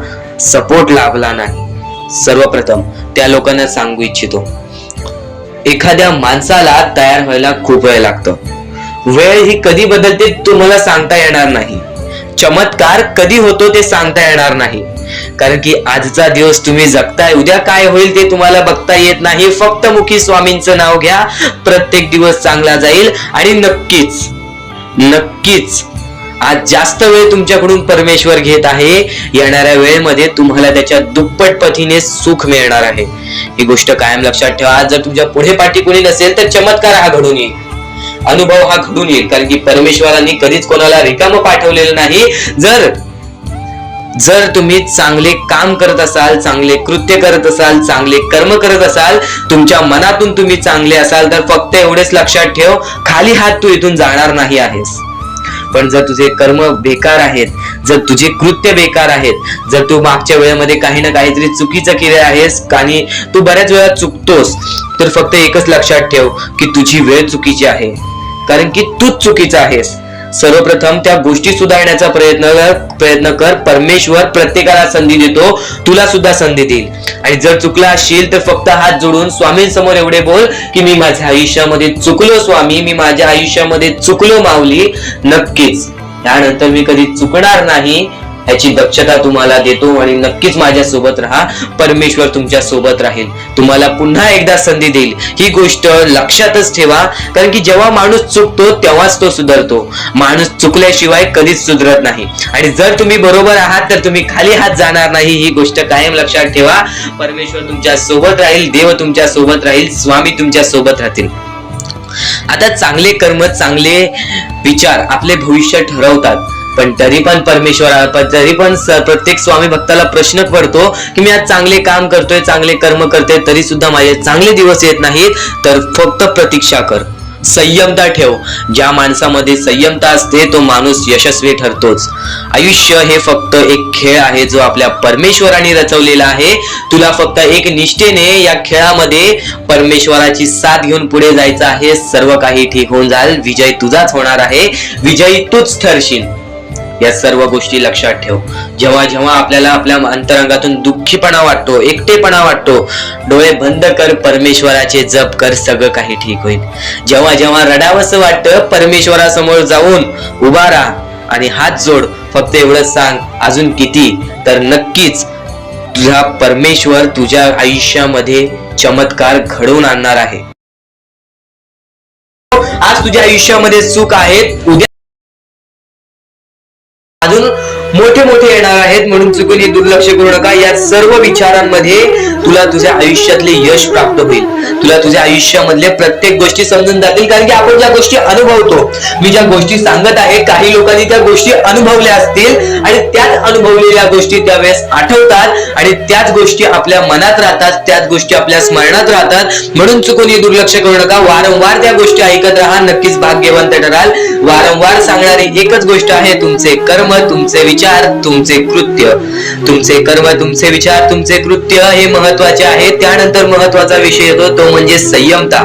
सपोर्ट लाभला नाही. सर्वप्रथम त्या लोकांना सांगू इच्छितो, एखाद्या माणसाला तयार व्हायला खूप वेळ लागतो. वेळ ही कधी बदलते तुम्हाला सांगता येणार नाही. चमत्कार कधी होतो ते सांगता येणार नाही. कारण की आजचा दिवस तुम्ही जगताय, उद्या काय होईल ते तुम्हाला बघता येत नाही. फक्त मुखी स्वामींचं नाव घ्या, प्रत्येक दिवस चांगला जाईल. आणि नक्कीच नक्कीच आज जास्त वेळ तुमच्याकडून परमेश्वर घेत आहे. येणाऱ्या वेळेमध्ये तुम्हाला त्याच्या दुप्पट पटीने सुख मिळणार आहे. ही गोष्ट कायम लक्षात ठेवा. आज जर तुमच्या पुढे पाठी कोणी नसेल तर चमत्कार हा घडून येईल, अनुभव हा घडून येईल. कारण की परमेश्वरांनी कधीच कोणाला रिकामं पाठवलेलं नाही. जर तुम्ही चांगले काम करत असाल, चांगले कृत्य करत असाल, चांगले कर्म करत असाल, तुमच्या मनातून तुम्ही चांगले असाल, तर फक्त एवढेच लक्षात ठेव, खाली हात तू इथून जाणार नाही आहेस. पण जर तुझे कर्म बेकार आहेत, जर तुझे कृत्य बेकार आहेत, जर तू मागच्या वेळेमध्ये काही ना काहीतरी चुकीचं केलं आहेस आणि तू बऱ्याच वेळा चुकतोस, तर फक्त एकच लक्षात ठेव की तुझी वेळ चुकीची आहे. कारण की तूच चुकीचा आहेस. सर्वप्रथम त्या गोष्टी सुधारण्याचा प्रयत्न कर. परमेश्वर प्रत्येकाला संधी देतो, तुला सुद्धा संधी देईल. आणि जर चुकला असशील तर फक्त हात जोडून स्वामींसमोर एवढे बोल की मी माझ्या आयुष्यामध्ये चुकलो स्वामी, मी माझ्या आयुष्यामध्ये चुकलो माऊली. नक्कीच त्यानंतर मी कधी चुकणार नाही याची दक्षता तुम्हाला देतो. आणि नक्कीच माझ्या सोबत राहा, परमेश्वर तुमच्या सोबत राहील, तुम्हाला पुन्हा एकदा संधी देईल. ही गोष्ट लक्षातच ठेवा. कारण की जेव्हा माणूस चुकतो तेव्हाच तो सुधारतो. माणूस चुकल्याशिवाय कधीच सुधरत नाही. आणि जर तुम्ही बरोबर आहात तर तुम्ही खाली हात जाणार नाही. ही गोष्ट कायम लक्षात ठेवा. परमेश्वर तुमच्या सोबत राहील, देव तुमच्या सोबत राहील, स्वामी तुमच्या सोबत राहतील. आता चांगले कर्म, चांगले विचार आपले भविष्य ठरवतात. पण तरी पण प्रत्येक स्वामी भक्ताला प्रश्न पडतो की मी आज चांगले काम करतोय, चांगले कर्म करतोय, तरी सुद्धा माझे चांगले दिवस येत नाहीत. तर फक्त प्रतीक्षा कर, संयमता ठेव. ज्या माणसामध्ये संयमता असते तो माणूस यशस्वी ठरतोच. आयुष्य हे फक्त एक खेळ आहे जो आपल्या परमेश्वराने रचवलेला आहे. तुला फक्त एक निष्ठेने या खेळामध्ये परमेश्वराची साथ घेऊन पुढे जायचं आहे. सर्व काही ठीक होऊन जाईल. विजय तुझाच होणार आहे. विजयी तूच ठरशील. या सर्व गोष्टी लक्षात ठेव. जेव्हा जेव्हा आपल्याला आपल्या अंतरंगातून दुःखीपणा वाटतो, एकटेपणा वाटतो, डोळे बंद कर, परमेश्वराचे जप कर, सगळं काही ठीक होईल. जेव्हा जेव्हा रडावंसं वाटतं, परमेश्वरासमोर जाऊन उभा राहा आणि हात जोड. फक्त एवढंच सांग, अजून किती? तर नक्कीच तुझा परमेश्वर तुझ्या आयुष्यामध्ये चमत्कार घडवून आणणार आहे. आज तुझ्या आयुष्यामध्ये सुख आहेत, उद्या अजून मोठे मोठे येणार आहेत. म्हणून चुकून दुर्लक्ष करू नका. या सर्व विचारांमध्ये तुला तुझ्या आयुष्यातले यश प्राप्त होईल. तुला तुझ्या आयुष्यामधले प्रत्येक गोष्टी समजून जातील. कारण की आपण ज्या गोष्टी अनुभवतो, मी ज्या गोष्टी सांगत आहे, काही लोकांनी त्या गोष्टी अनुभवल्या असतील आणि त्याच अनुभवलेल्या गोष्टी त्यावेळेस आठवतात आणि त्याच गोष्टी आपल्या मनात राहतात, त्याच गोष्टी आपल्या स्मरणात राहतात. म्हणून चुकून दुर्लक्ष करू नका. वारंवार त्या गोष्टी ऐकत राहा, नक्कीच भाग्यवंत ठराल. वारंवार सांगणारी एकच गोष्ट आहे, तुमचे कर्म, तुमचे विचार, तुमचे कृत्य. तुमचे कर्म, तुमचे विचार, तुमचे कृत्य हे महत्वाचे आहे. त्यानंतर महत्वाचा विषय येतो तो म्हणजे संयमता.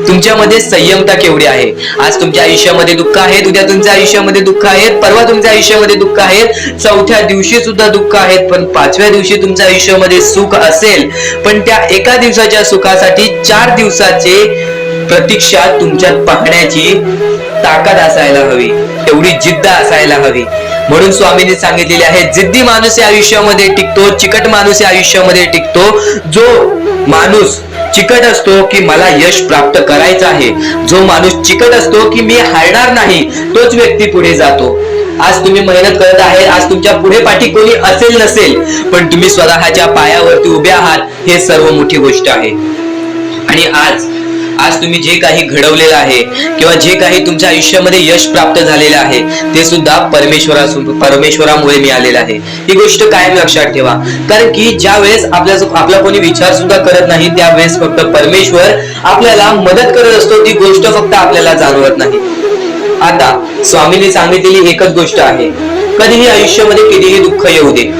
तुमच्यामध्ये संयमता केवढी आहे? आज तुमच्या आयुष्यामध्ये दुःख आहेत, उद्या तुमच्या आयुष्यामध्ये दुःख आहेत, परवा तुमच्या आयुष्यामध्ये दुःख आहेत, चौथ्या दिवशी सुद्धा दुःख आहेत, पण पाचव्या दिवशी तुमच्या आयुष्यामध्ये सुख असेल. पण त्या एका दिवसाच्या सुखासाठी 4 दिवसाचे प्रतीक्षा तुमच्यात पाहण्याची ताकद असायला हवी, एवढी जिद्द असायला हवी. म्हणून स्वामींनी सांगितलेले आहे, जिद्दी माणूस या आयुष्यामध्ये टिकतो, चिकट माणूस या आयुष्यामध्ये टिकतो. जो माणूस चिकट असतो की मला यश प्राप्त करायचं आहे, जो माणूस चिकट असतो की मी हारणार नाही, तोच व्यक्ती पुढे जातो. आज तुम्ही मेहनत करत आहे, आज तुमच्या पुढे पाठी कोणी असेल नसेल, पण तुम्ही स्वतःच्या पायावरती उभे आहात, हे सर्व मोठी गोष्ट आहे. आणि आज तुम्ही जे काही घडवलेलं आहे किंवा जे काही तुमच्या आयुष्यामध्ये यश प्राप्त झालेलं आहे, ते सुद्धा परमेश्वरामुळे मिळालेलं आहे. ही गोष्ट कायम लक्षात ठेवा. कारण की ज्या वेळेस आपला कोणी विचार सुद्धा करत नाही, त्यावेळेस फक्त परमेश्वर आपल्याला मदत करत असतो. ती गोष्ट फक्त आपल्याला जाणवत नाही. आता स्वामींनी सांगितलेली एकच गोष्ट आहे, कधीही आयुष्यामध्ये कितीही दुःख येऊ दे,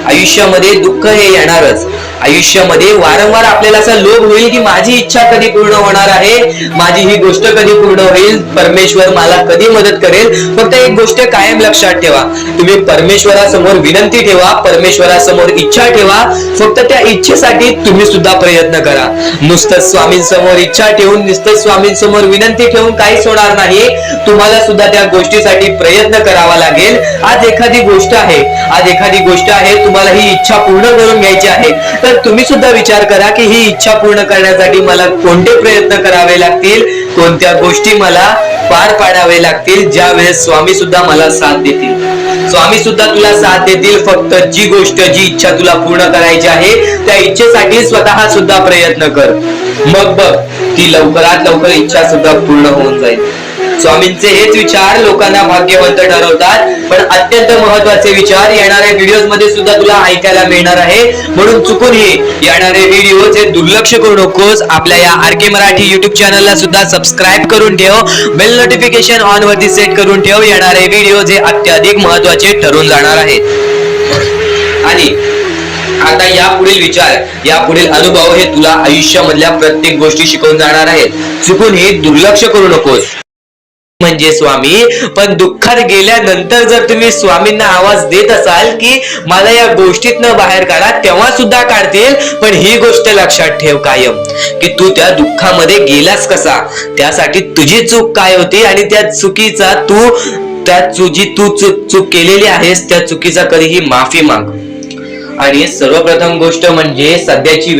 आयुष्यामध्ये दुःख हे येणारच, आयुष्यामध्ये वारंवार आपल्याला असा लोभ होईल की माझी इच्छा कधी पूर्ण होणार आहे, माझी ही गोष्ट कधी पूर्ण होईल, परमेश्वर मला कधी मदत करेल. फक्त एक गोष्ट कायम लक्षात ठेवा, तुम्ही परमेश्वरासमोर विनंती ठेवा, परमेश्वरासमोर इच्छा ठेवा. फक्त त्या इच्छेसाठी तुम्ही सुद्धा प्रयत्न करा. नुसतं स्वामींसमोर इच्छा ठेवून, नुसतं स्वामींसमोर विनंती ठेवून काहीच होणार नाही. तुम्हाला सुद्धा त्या गोष्टीसाठी प्रयत्न करावा लागेल. आज एखादी गोष्ट आहे, तुम्हाला ही इच्छा पूर्ण करून घ्यायची आहे, तर तुम्ही सुद्धा विचार करा की ही इच्छा पूर्ण करण्यासाठी मला कोणते प्रयत्न करावे लागतील, कोणत्या गोष्टी मला पार पाडावे लागतील, ज्या वेळेस स्वामी सुद्धा मला साथ देतील. स्वामी सुद्धा तुला साथ देतील. फक्त जी गोष्ट, जी इच्छा तुला पूर्ण करायची आहे, त्या इच्छेसाठी स्वतः सुद्धा प्रयत्न कर. मग बघ ती लवकरात लवकर इच्छा सुद्धा पूर्ण होऊन जाईल. स्वामींचे हेच विचार लोकांना भाग्यवंत ठरवतात. पण अत्यंत महत्वाचे विचार येणाऱ्या व्हिडिओज मध्ये सुद्धा तुला ऐकायला मिळणार आहे. म्हणून चुकूनही येणारे व्हिडिओ जे दुर्लक्ष करू नकोस. आपल्या या आरके मराठी युट्यूब चॅनलला सुद्धा सबस्क्राईब करून ठेव, बेल नोटिफिकेशन ऑन वरती सेट करून ठेव. येणारे व्हिडिओ जे अत्याधिक महत्वाचे ठरून जाणार आहेत. आणि आता यापुढील विचार, यापुढील अनुभव हे तुला आयुष्यामधल्या प्रत्येक गोष्टी शिकवून जाणार आहेत. चुकून हे दुर्लक्ष करू नकोस. म्हणजे स्वामी, पण दुःखात गेल्यानंतर जर तुम्ही स्वामींना आवाज देत असाल की मला या गोष्टीतनं बाहेर काढा, तेव्हा सुद्धा काढतील. पण ही गोष्ट लक्षात ठेव कायम की तू त्या दुःखामध्ये गेलास कसा, त्यासाठी तुझी चूक काय होती आणि त्या चुकीचा चूक केलेली आहेस, त्या चुकीचा कधीही माफी माग. आणि सर्वप्रथम गोष्ट म्हणजे सध्याची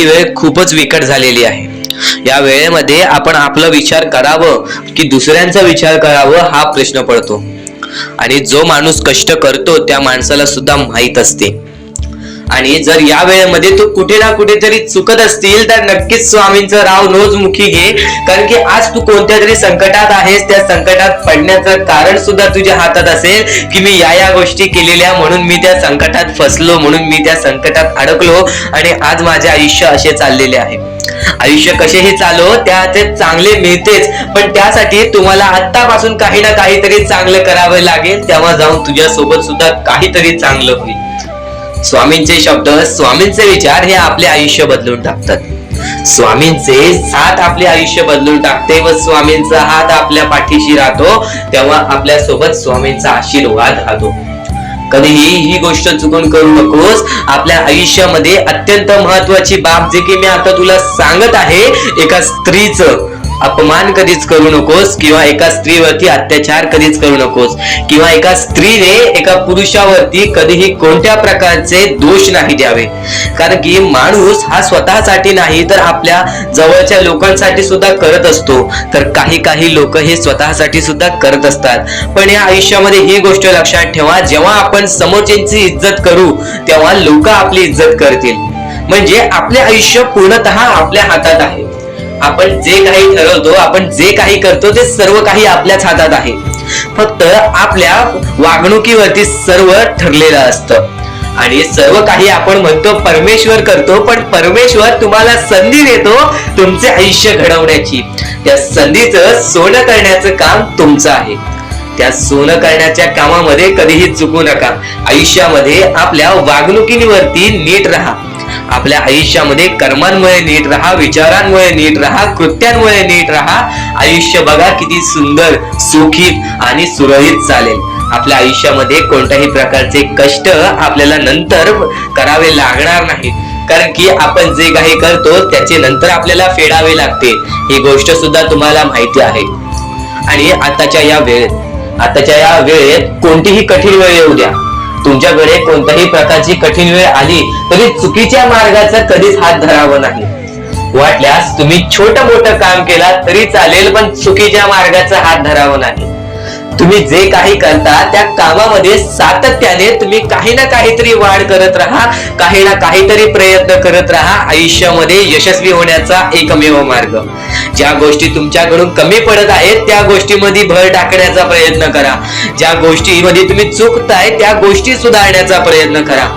वेळ खूपच विकट झालेली आहे. या वेळेमध्ये आपण आपला विचार करावं की दुसऱ्यांचा विचार करावं, हा प्रश्न पडतो. आणि जो माणूस कष्ट करतो त्या माणसाला सुद्धा माहित असते. आणि जर या वेळेमध्ये तू कुठे ना कुठेतरी चुकत असतील तर नक्कीच स्वामींचं राव रोजमुखी घे. कारण की आज तू कोणत्या तरी संकटात आहेस. त्या संकटात पडण्याचं कारण सुद्धा तुझ्या हातात असेल की मी या गोष्टी केलेल्या, म्हणून मी त्या संकटात फसलो, म्हणून मी त्या संकटात अडकलो आणि आज माझे आयुष्य असे चाललेले आहे. आयुष्य कसेही चालो त्याचे चांगले मिळतेच, पण त्यासाठी तुम्हाला आत्तापासून काही ना काहीतरी चांगलं करावं लागेल. तेव्हा जाऊन तुझ्या सोबत सुद्धा काहीतरी चांगलं होईल. स्वामींचे शब्द, स्वामींचे विचार हे आपले आयुष्य बदलून टाकतात. स्वामींचे साथ आपले आयुष्य बदलून टाकते व स्वामींचा हात आपल्या पाठीशी राहतो. तेव्हा आपल्या सोबत स्वामींचा आशीर्वाद राहतो. कधीही ही गोष्ट चुकून करू नकोस. आपल्या आयुष्यामध्ये अत्यंत महत्वाची बाब जे की मी आता तुला सांगत आहे, एका स्त्रीचं अपमान कधीच करू नकोस, किंवा एका स्त्रीवरती अत्याचार कधीच करू नकोस, किंवा एका स्त्रीने एका पुरुषावरती कधीही कोणत्या प्रकारचे दोष नाही द्यावे. कारण की माणूस हा स्वतःसाठी नाही तर आपल्या जवळच्या लोकांसाठी सुद्धा करत असतो. तर काही लोक हे स्वतःसाठी सुद्धा करत असतात. पण या आयुष्यामध्ये ही गोष्ट लक्षात ठेवा, जेव्हा आपण समोरच्यांची इज्जत करू तेव्हा लोक आपली इज्जत करतील. म्हणजे आपले आयुष्य पूर्णतः आपल्या हातात आहे. आपण जे काही ठरवतो, आपण जे काही करतो ते सर्व काही आपल्याच हातात आहे. फक्त आपल्या वागणुकीवरती सर्व ठरलेलं असतं. आणि सर्व काही आपण म्हणतो परमेश्वर करतो, पण परमेश्वर तुम्हाला संधी देतो तुमचे आयुष्य घडवण्याची. त्या संधीचं सोनं करण्याचं काम तुमचं आहे. त्या सोनं करण्याच्या कामामध्ये कधीही चुकू नका. आयुष्यामध्ये आपल्या वागणुकीवरती नीट राहा. आपल्या आयुष्यामध्ये कर्मांमुळे नीट राहा, विचारांमुळे नीट राहा, कृत्यांमुळे नीट राहा. आयुष्य बघा किती सुंदर, सुखीत आणि सुरळीत चालेल. आपल्या आयुष्यामध्ये कोणत्याही प्रकारचे कष्ट आपल्याला नंतर करावे लागणार नाहीत. कारण की आपण जे काही करतो त्याचे नंतर आपल्याला फेडावे लागते. ही गोष्ट सुद्धा तुम्हाला माहिती आहे. आणि आताच्या या वेळेत कोणतीही कठीण वेळ येऊ द्या, तुमच्याकडे कोणत्याही प्रकारची कठीण वेळ आली तरी चुकीच्या मार्गाचा कधीच हात धरावा नाही. वाटल्यास तुम्ही छोटं मोठं काम केला तरी चालेल, पण चुकीच्या मार्गाचा हात धरावा नाही. तुम्ही जे काही करता त्या कामामध्ये सातत्याने तुम्ही काही ना काहीतरी वाढ करत राहा, काही ना काहीतरी प्रयत्न करत राहा. आयुष्यामध्ये यशस्वी होण्याचा एकमेव मार्ग. ज्या गोष्टी तुमच्याकडून कमी पडत आहेत त्या गोष्टीमध्ये भर टाकण्याचा प्रयत्न करा. ज्या गोष्टीमध्ये तुम्ही चुकताय त्या गोष्टी सुधारण्याचा प्रयत्न करा.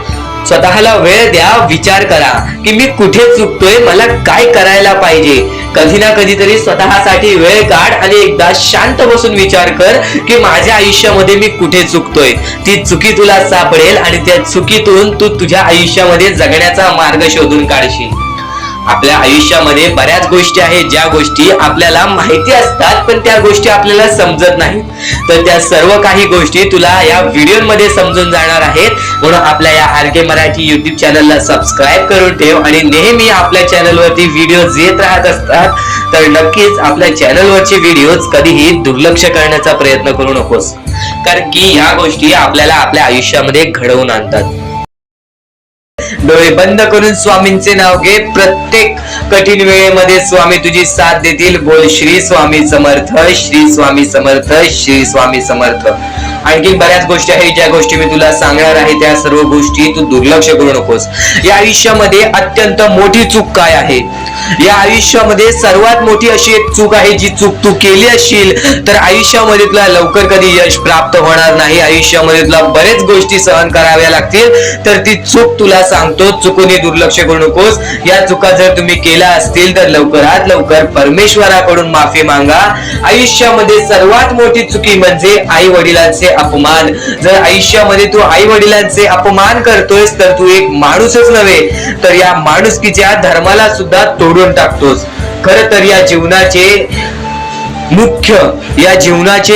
स्वतःला वेळ द्या, विचार करा की मी कुठे चुकतोय, मला काय करायला पाहिजे. कधी ना कधीतरी स्वतःसाठी वेळ काढ आणि एकदा शांत बसून विचार कर की माझ्या आयुष्यामध्ये मी कुठे चुकतोय. ती चुकी तुला सापडेल आणि त्या चुकीतून तू तुझ्या आयुष्यामध्ये जगण्याचा मार्ग शोधून काढशील. आपल्या आयुष्यामध्ये बऱ्याच गोष्टी आहेत ज्या गोष्टी आपल्याला माहिती असतात पण त्या गोष्टी आपल्याला समजत नाहीत. तर त्या सर्व काही गोष्टी तुला या व्हिडिओमध्ये समजून जाणार आहेत. म्हणून आपल्या या आर.के. मराठी युट्यूब चॅनलला सबस्क्राईब करून ठेव आणि नेहमी आपल्या चॅनलवरती व्हिडिओज येत राहत असतात. तर नक्कीच आपल्या चॅनलवरचे व्हिडिओज कधीही दुर्लक्ष करण्याचा प्रयत्न करू नकोस, कारण की ह्या गोष्टी आपल्याला आपल्या आयुष्यामध्ये घडवून आणतात. डोळे बंद करून स्वामींचे नाव घे. प्रत्येक कठीण वेळेमध्ये स्वामी तुझी साथ देतील. बोल श्री स्वामी समर्थ, श्री स्वामी समर्थ, श्री स्वामी समर्थ. आणखी बऱ्याच गोष्टी आहेत ज्या गोष्टी मी तुला सांगणार आहे. त्या सर्व गोष्टी तू दुर्लक्ष करू नकोस. या आयुष्यामध्ये अत्यंत मोठी चूक काय आहे? या आयुष्यामध्ये सर्वात मोठी अशी एक चूक आहे जी चूक तू केली असशील तर आयुष्यामध्ये तुला लवकर कधी यश प्राप्त होणार नाही. आयुष्यामध्ये तुला बरेच गोष्टी सहन कराव्या लागतील. तर ती चूक तुला सांगतो, चुकूनही दुर्लक्ष करू नकोस. या चुका जर तुम्ही केल्या असतील तर लवकरात लवकर परमेश्वराकडून माफी मागा. आयुष्यामध्ये सर्वात मोठी चुकी म्हणजे आई वडिलांचे अपमान. जर आयुष्यामध्ये तू आई वडिलांचे अपमान करतोयस तर तू एक माणूसच नव्हे तर या माणुसकीच्या धर्माला सुद्धा तोडून टाकतोस. खरं तर या जीवनाचे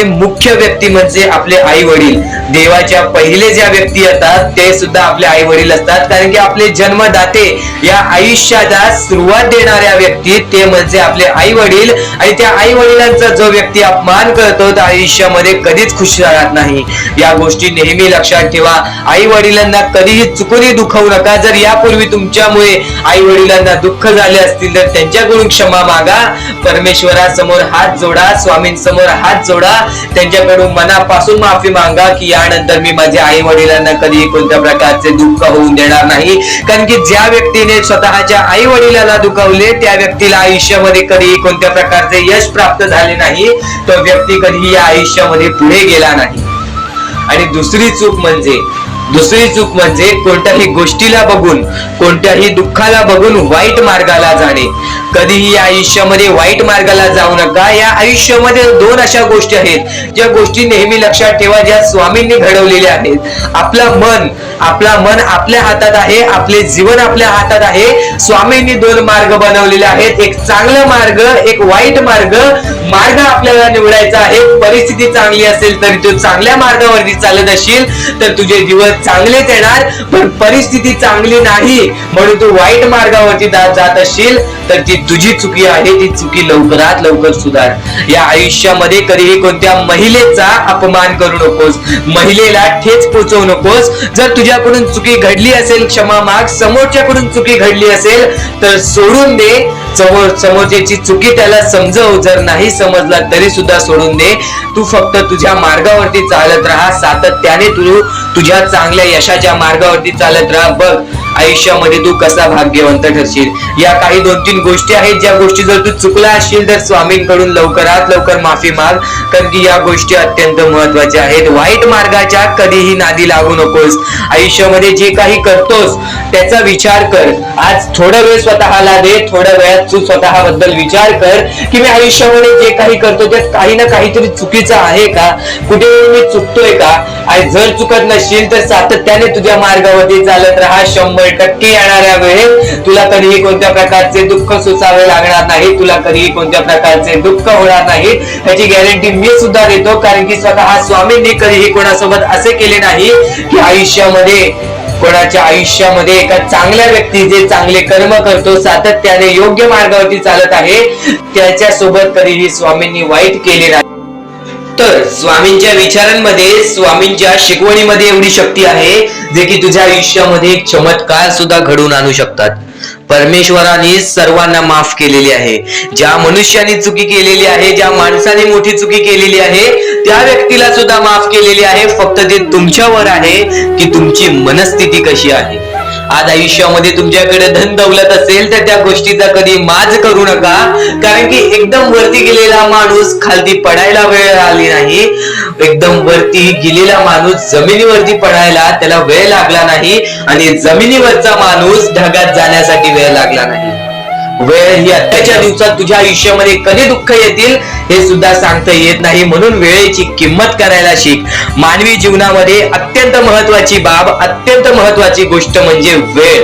मुख्य व्यक्ती म्हणजे आपले आई वडील. देवाच्या पहिले ज्या व्यक्ती येतात ते सुद्धा आपले आई वडील असतात, कारण की आपले जन्मदाते, या आयुष्याला सुरुवात देणाऱ्या व्यक्ती ते म्हणजे आपले आई वडील. आणि त्या आई वडिलांचा जो व्यक्ती अपमान करतो तो आयुष्यामध्ये कधीच खुश राहत नाही. या गोष्टी नेहमी लक्षात ठेवा. आई वडिलांना कधीही चुकूनही दुखवू नका. जर यापूर्वी तुमच्यामुळे आई वडिलांना दुःख झाले असतील तर त्यांच्याकडून क्षमा मागा. परमेश्वरासमोर हात जोडा, स्वामींसमोर हात जोडा, त्यांच्याकडून मनापासून माफी मागा की यानंतर मी माझ्या आई वडिलांना कधी कोणत्या प्रकारचे दुःख होऊन देणार नाही. कारण की ज्या व्यक्तीने स्वतःच्या आई वडिलांना दुखावले त्या व्यक्तीला आयुष्यामध्ये कधी कोणत्या प्रकारचे यश प्राप्त झाले नाही. तो व्यक्ती कधी या आयुष्यामध्ये पुढे गेला नाही. आणि दुसरी चूक म्हणजे कोणत्याही गोष्टीला बघून, कोणत्याही दुःखाला बघून वाईट मार्गाला जाणे. कधीही या आयुष्यामध्ये वाईट मार्गाला जाऊ नका. या आयुष्यामध्ये दोन अशा गोष्टी आहेत ज्या गोष्टी नेहमी लक्षात ठेवा, ज्या स्वामींनी घडवलेल्या आहेत. आपला मन आपल्या हातात आहे, आपले जीवन आपल्या हातात आहे. स्वामींनी दोन मार्ग बनवलेले आहेत, एक चांगला मार्ग, एक वाईट मार्ग. मार्ग आपल्याला निवडायचा आहे. परिस्थिती चांगली असेल तर तू चांगल्या मार्गावरती चालत असशील तर तुझे दिवस चांगलेच येणार. पण परिस्थिती चांगली नाही म्हणून तू वाईट मार्गावरती जात असशील तर ती तुझी चुकी आहे. ती चुकी लवकरात लवकर सुधार. या आयुष्यामध्ये कधीही कोणत्या महिलेचा अपमान करू नकोस, महिलेला ठेच पोचवू नकोस. जर तुझ्याकडून चुकी घडली असेल क्षमा माग. समोरच्याकडून चुकी घडली असेल तर सोडून दे. समोरच्याची चुकी त्याला समजव. जर नाही समजला तरी सुद्धा सोडून दे. तू फक्त तुझ्या मार्गावरती चालत राहा. सातत्याने तू तुझ्या चांगल्या यशाच्या मार्गावरती चालत राहा. बघ आयुष्यामध्ये तू कसा भाग्यवंत ठरशील. या काही 2-3 गोष्टी आहेत ज्या गोष्टी जर तू चुकला असशील तर स्वामींकडून लवकरात लवकर माफी माग, कारण की या गोष्टी अत्यंत महत्वाच्या आहेत. वाईट मार्गाच्या कधीही नादी लागू नकोस. आयुष्यामध्ये जे काही करतोस त्याचा विचार कर. आज थोडा वेळ स्वतःला दे. थोड्या वेळात तू स्वतःबद्दल विचार कर की मी आयुष्यामध्ये जे काही करतो त्यात काही ना काहीतरी चुकीचं आहे का, कुठे मी चुकतोय का. आणि जर चुकत नसशील तर सातत्याने तुझ्या मार्गावरती चालत राहा. 100% येणाऱ्या वेळेत तुला कधीही कोणत्या प्रकारचे दुःख सोसावे लागणार नाही. तुला कधीही कोणत्या प्रकारचे दुःख होणार नाही याची गॅरंटी मी सुद्धा देतो, कारण की स्वतः स्वामींनी कधीही कोणासोबत असे केले नाही की कोणाच्या आयुष्यामध्ये एका चांगल्या व्यक्ती जे चांगले कर्म करतो, सातत्याने योग्य मार्गावरती चालत आहे, त्याच्यासोबत कधीही स्वामींनी वाईट केले नाही. तर स्वामींच्या विचारांमध्ये, स्वामींच्या शिकवणीमध्ये एवढी शक्ती आहे जे की तुझ्या आयुष्यामध्ये एक चमत्कार सुद्धा घडवून आणू शकतात. परमेश्वराने सर्वांना माफ केलेली आहे. ज्या मनुष्याने चुकी केलेली आहे, ज्या माणसाने मोठी चुकी केलेली आहे त्या व्यक्तीला सुद्धा माफ केलेली आहे. फक्त ते तुमच्यावर आहे की तुमची मनस्थिती कशी आहे. आज आयुष्यामध्ये तुमच्याकडे धन दौलत असेल तर त्या गोष्टीचा कधी माज करू नका, कारण की एकदम वरती गेलेला माणूस खालती पडायला वेळ आली नाही. एकदम वरती गेलेला माणूस जमिनीवरती पडायला त्याला वेळ लागला नाही आणि जमिनीवरचा माणूस ढगात जाण्यासाठी वेळ लागला नाही. वेळ ही आत्ताच्या दिवसात तुझ्या आयुष्यामध्ये कधी दुःख येतील हे सुद्धा सांगता येत नाही, म्हणून वेळेची किंमत करायला शिक. मानवी जीवनामध्ये अत्यंत महत्वाची बाब, अत्यंत महत्वाची गोष्ट म्हणजे वेळ.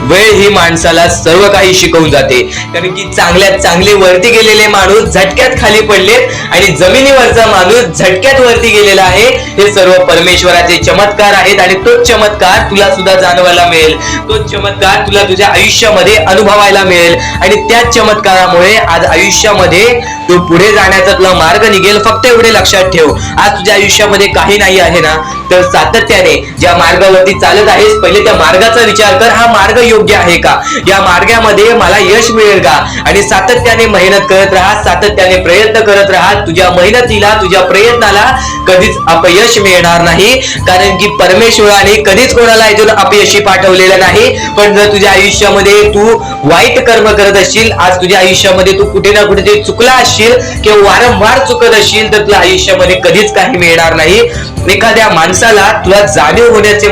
वेळ ही माणसाला सर्व काही शिकवून जाते. कारण की चांगल्यात चांगले वरती गेलेले माणूस झटक्यात खाली पडलेत आणि जमिनीवरचा माणूस झटक्यात वरती गेलेला आहे. हे सर्व परमेश्वराचे चमत्कार आहेत आणि तोच चमत्कार तुला सुद्धा जाणवायला मिळेल, तोच चमत्कार तुला तुझ्या आयुष्यामध्ये अनुभवायला मिळेल आणि त्याच चमत्कारामुळे आज आयुष्यामध्ये तू पुढे जाण्याचा तुला मार्ग निघेल. फक्त एवढे लक्षात ठेव, आज तुझ्या आयुष्यामध्ये काही नाही आहे ना, तर सातत्याने ज्या मार्गावरती चालत आहेस पहिले त्या मार्गाचा विचार कर. हा मार्ग योग्य आहे का, या मार्गामध्ये मला यश मिळेल का, आणि सातत्याने मेहनत करत राहा, सातत्याने प्रयत्न करत राहा. तुझ्या मेहनतीला, तुझ्या प्रयत्नाला कधीच अपयश मिळणार नाही, कारण की परमेश्वराने कधीच कोणाला इथून अपयशी पाठवलेलं नाही. पण जर तुझ्या आयुष्यामध्ये तू वाईट कर्म करत असशील, आज तुझ्या आयुष्यामध्ये तू कुठे ना कुठे ते चुकला असशील किंवा वारंवार चुकत असशील, तर तुझ्या आयुष्यामध्ये कधीच काही मिळणार नाही. एखाद्या माणसाला तुला जाणीव होण्याचे